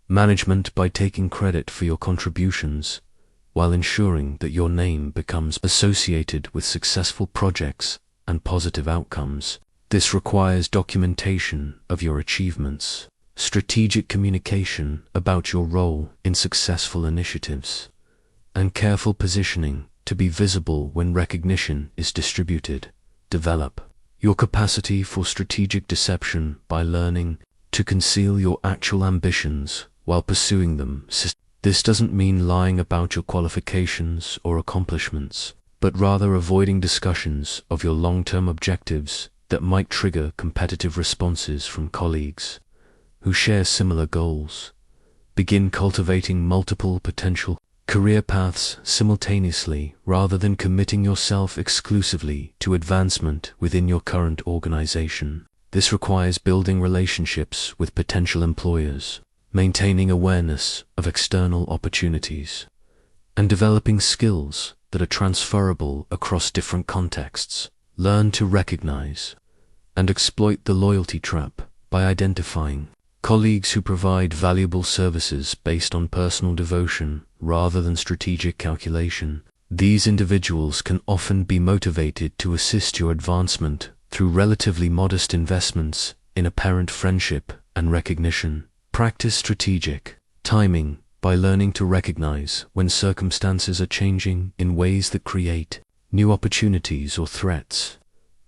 management by taking credit for your contributions, while ensuring that your name becomes associated with successful projects and positive outcomes. This requires documentation of your achievements, strategic communication about your role in successful initiatives, and careful positioning to be visible when recognition is distributed. Develop your capacity for strategic deception by learning to conceal your actual ambitions while pursuing them. This doesn't mean lying about your qualifications or accomplishments, but rather avoiding discussions of your long-term objectives that might trigger competitive responses from colleagues who share similar goals. Begin cultivating multiple potential career paths simultaneously rather than committing yourself exclusively to advancement within your current organization. This requires building relationships with potential employers, maintaining awareness of external opportunities, and developing skills that are transferable across different contexts. Learn to recognize and exploit the loyalty trap by identifying colleagues who provide valuable services based on personal devotion rather than strategic calculation. These individuals can often be motivated to assist your advancement through relatively modest investments in apparent friendship and recognition. Practice strategic timing by learning to recognize when circumstances are changing in ways that create new opportunities or threats.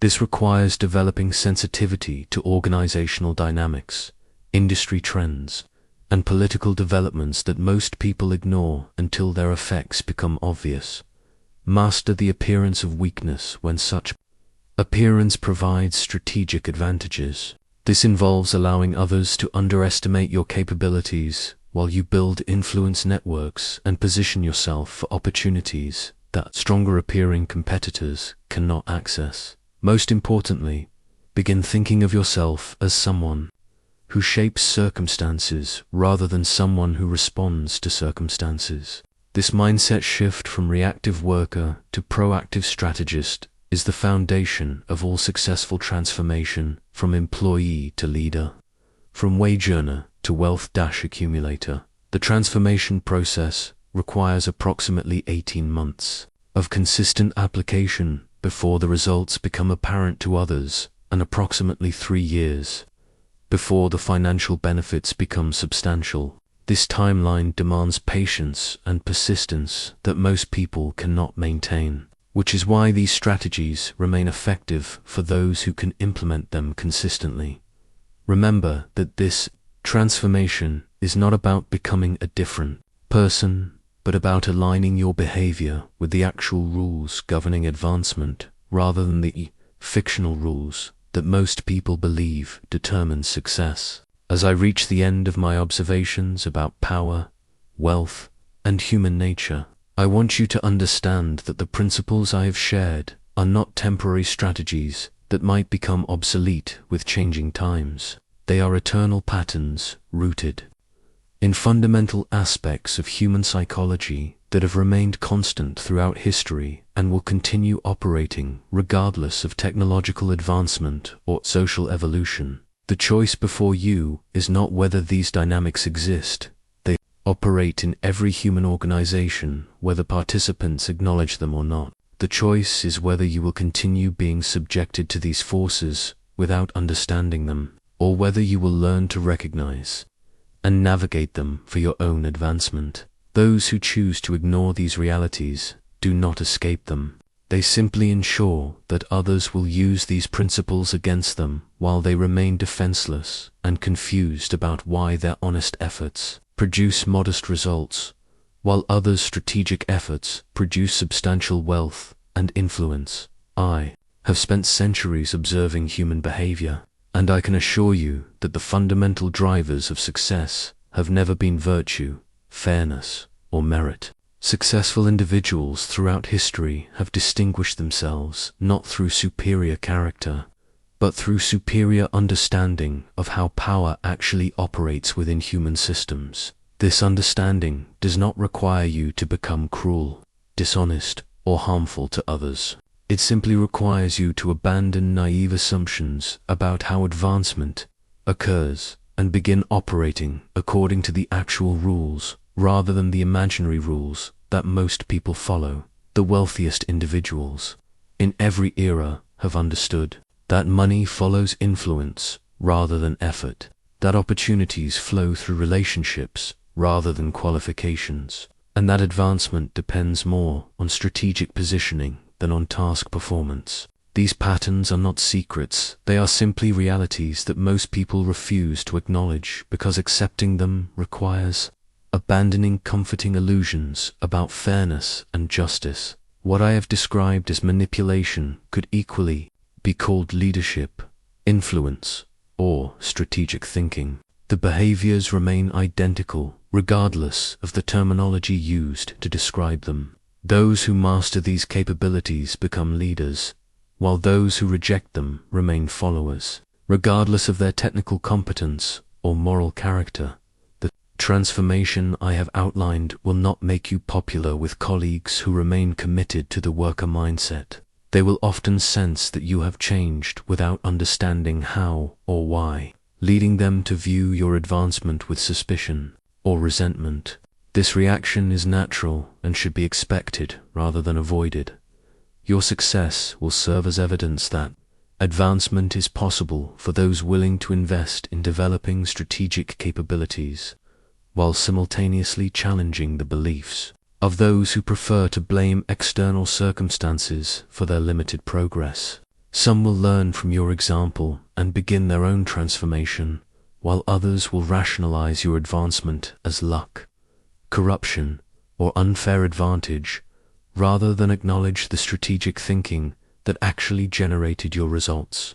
This requires developing sensitivity to organizational dynamics, industry trends, and political developments that most people ignore until their effects become obvious. Master the appearance of weakness when such appearance provides strategic advantages. This involves allowing others to underestimate your capabilities while you build influence networks and position yourself for opportunities that stronger appearing competitors cannot access. Most importantly, begin thinking of yourself as someone who shapes circumstances rather than someone who responds to circumstances. This mindset shift from reactive worker to proactive strategist is the foundation of all successful transformation from employee to leader, from wage earner to wealth accumulator. The transformation process requires approximately 18 months of consistent application before the results become apparent to others, and approximately 3 years before the financial benefits become substantial. This timeline demands patience and persistence that most people cannot maintain, which is why these strategies remain effective for those who can implement them consistently. Remember that this transformation is not about becoming a different person, but about aligning your behavior with the actual rules governing advancement, rather than the fictional rules that most people believe determine success. As I reach the end of my observations about power, wealth, and human nature, I want you to understand that the principles I have shared are not temporary strategies that might become obsolete with changing times. They are eternal patterns rooted in fundamental aspects of human psychology that have remained constant throughout history and will continue operating regardless of technological advancement or social evolution. The choice before you is not whether these dynamics exist. They operate in every human organization, whether participants acknowledge them or not. The choice is whether you will continue being subjected to these forces without understanding them, or whether you will learn to recognize and navigate them for your own advancement. Those who choose to ignore these realities do not escape them. They simply ensure that others will use these principles against them while they remain defenseless and confused about why their honest efforts produce modest results, while others' strategic efforts produce substantial wealth and influence. I have spent centuries observing human behavior, and I can assure you that the fundamental drivers of success have never been virtue, fairness, or merit. Successful individuals throughout history have distinguished themselves not through superior character, but through superior understanding of how power actually operates within human systems. This understanding does not require you to become cruel, dishonest, or harmful to others. It simply requires you to abandon naive assumptions about how advancement occurs and begin operating according to the actual rules rather than the imaginary rules that most people follow. The wealthiest individuals in every era have understood that money follows influence rather than effort, that opportunities flow through relationships rather than qualifications, and that advancement depends more on strategic positioning than on task performance. These patterns are not secrets, they are simply realities that most people refuse to acknowledge because accepting them requires abandoning comforting illusions about fairness and justice. What I have described as manipulation could equally be called leadership, influence, or strategic thinking. The behaviors remain identical regardless of the terminology used to describe them. Those who master these capabilities become leaders, while those who reject them remain followers. Regardless of their technical competence or moral character, the transformation I have outlined will not make you popular with colleagues who remain committed to the worker mindset. They will often sense that you have changed without understanding how or why, leading them to view your advancement with suspicion or resentment. This reaction is natural and should be expected rather than avoided. Your success will serve as evidence that advancement is possible for those willing to invest in developing strategic capabilities, while simultaneously challenging the beliefs of those who prefer to blame external circumstances for their limited progress. Some will learn from your example and begin their own transformation, while others will rationalize your advancement as luck, corruption, or unfair advantage, rather than acknowledge the strategic thinking that actually generated your results.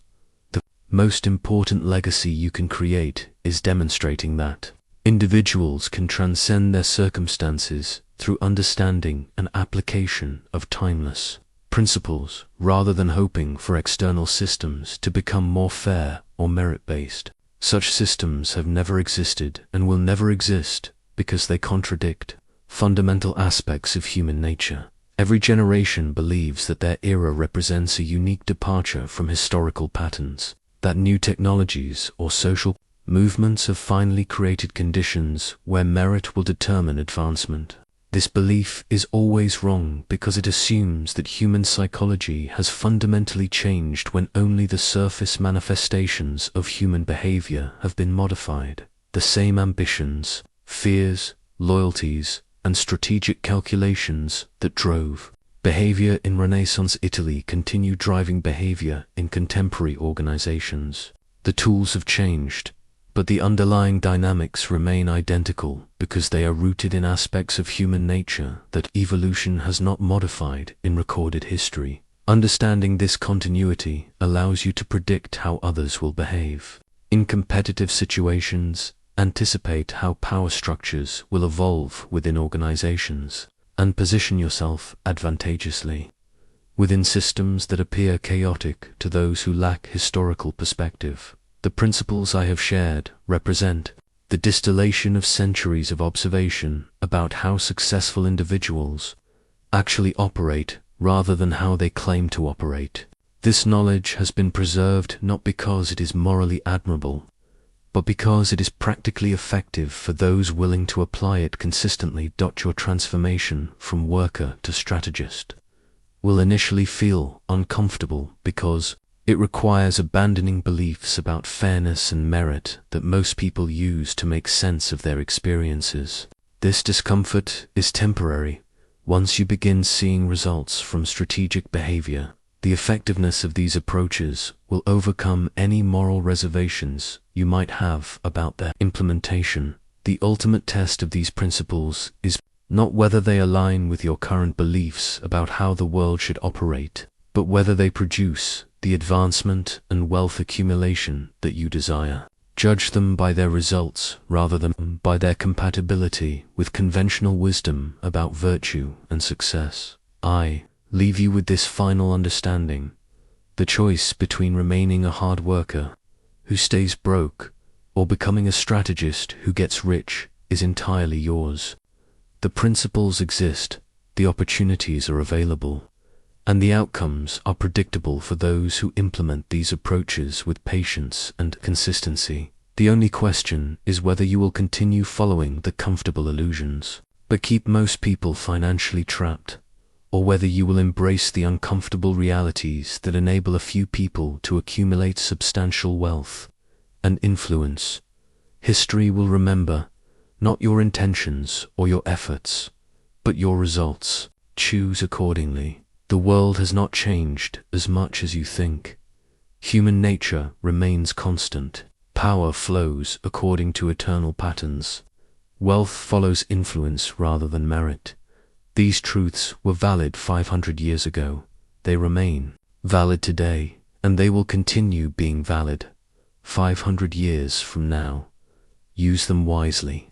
The most important legacy you can create is demonstrating that individuals can transcend their circumstances through understanding and application of timeless principles, rather than hoping for external systems to become more fair or merit-based. Such systems have never existed and will never exist because they contradict fundamental aspects of human nature. Every generation believes that their era represents a unique departure from historical patterns, that new technologies or social movements have finally created conditions where merit will determine advancement. This belief is always wrong because it assumes that human psychology has fundamentally changed when only the surface manifestations of human behavior have been modified. The same ambitions, fears, loyalties, and strategic calculations that drove behavior in Renaissance Italy continue driving behavior in contemporary organizations. The tools have changed, but the underlying dynamics remain identical because they are rooted in aspects of human nature that evolution has not modified in recorded history. Understanding this continuity allows you to predict how others will behave. In competitive situations, anticipate how power structures will evolve within organizations, and position yourself advantageously within systems that appear chaotic to those who lack historical perspective. The principles I have shared represent the distillation of centuries of observation about how successful individuals actually operate rather than how they claim to operate. This knowledge has been preserved not because it is morally admirable, but because it is practically effective for those willing to apply it consistently. Your transformation from worker to strategist will initially feel uncomfortable because it requires abandoning beliefs about fairness and merit that most people use to make sense of their experiences. This discomfort is temporary. Once you begin seeing results from strategic behavior, the effectiveness of these approaches will overcome any moral reservations you might have about their implementation. The ultimate test of these principles is not whether they align with your current beliefs about how the world should operate, but whether they produce the advancement and wealth accumulation that you desire. Judge them by their results rather than by their compatibility with conventional wisdom about virtue and success. I leave you with this final understanding. The choice between remaining a hard worker who stays broke or becoming a strategist who gets rich is entirely yours. The principles exist, the opportunities are available, and the outcomes are predictable for those who implement these approaches with patience and consistency. The only question is whether you will continue following the comfortable illusions, but keep most people financially trapped, or whether you will embrace the uncomfortable realities that enable a few people to accumulate substantial wealth and influence. History will remember not your intentions or your efforts, but your results. Choose accordingly. The world has not changed as much as you think. Human nature remains constant. Power flows according to eternal patterns. Wealth follows influence rather than merit. These truths were valid 500 years ago. They remain valid today, and they will continue being valid 500 years from now. Use them wisely.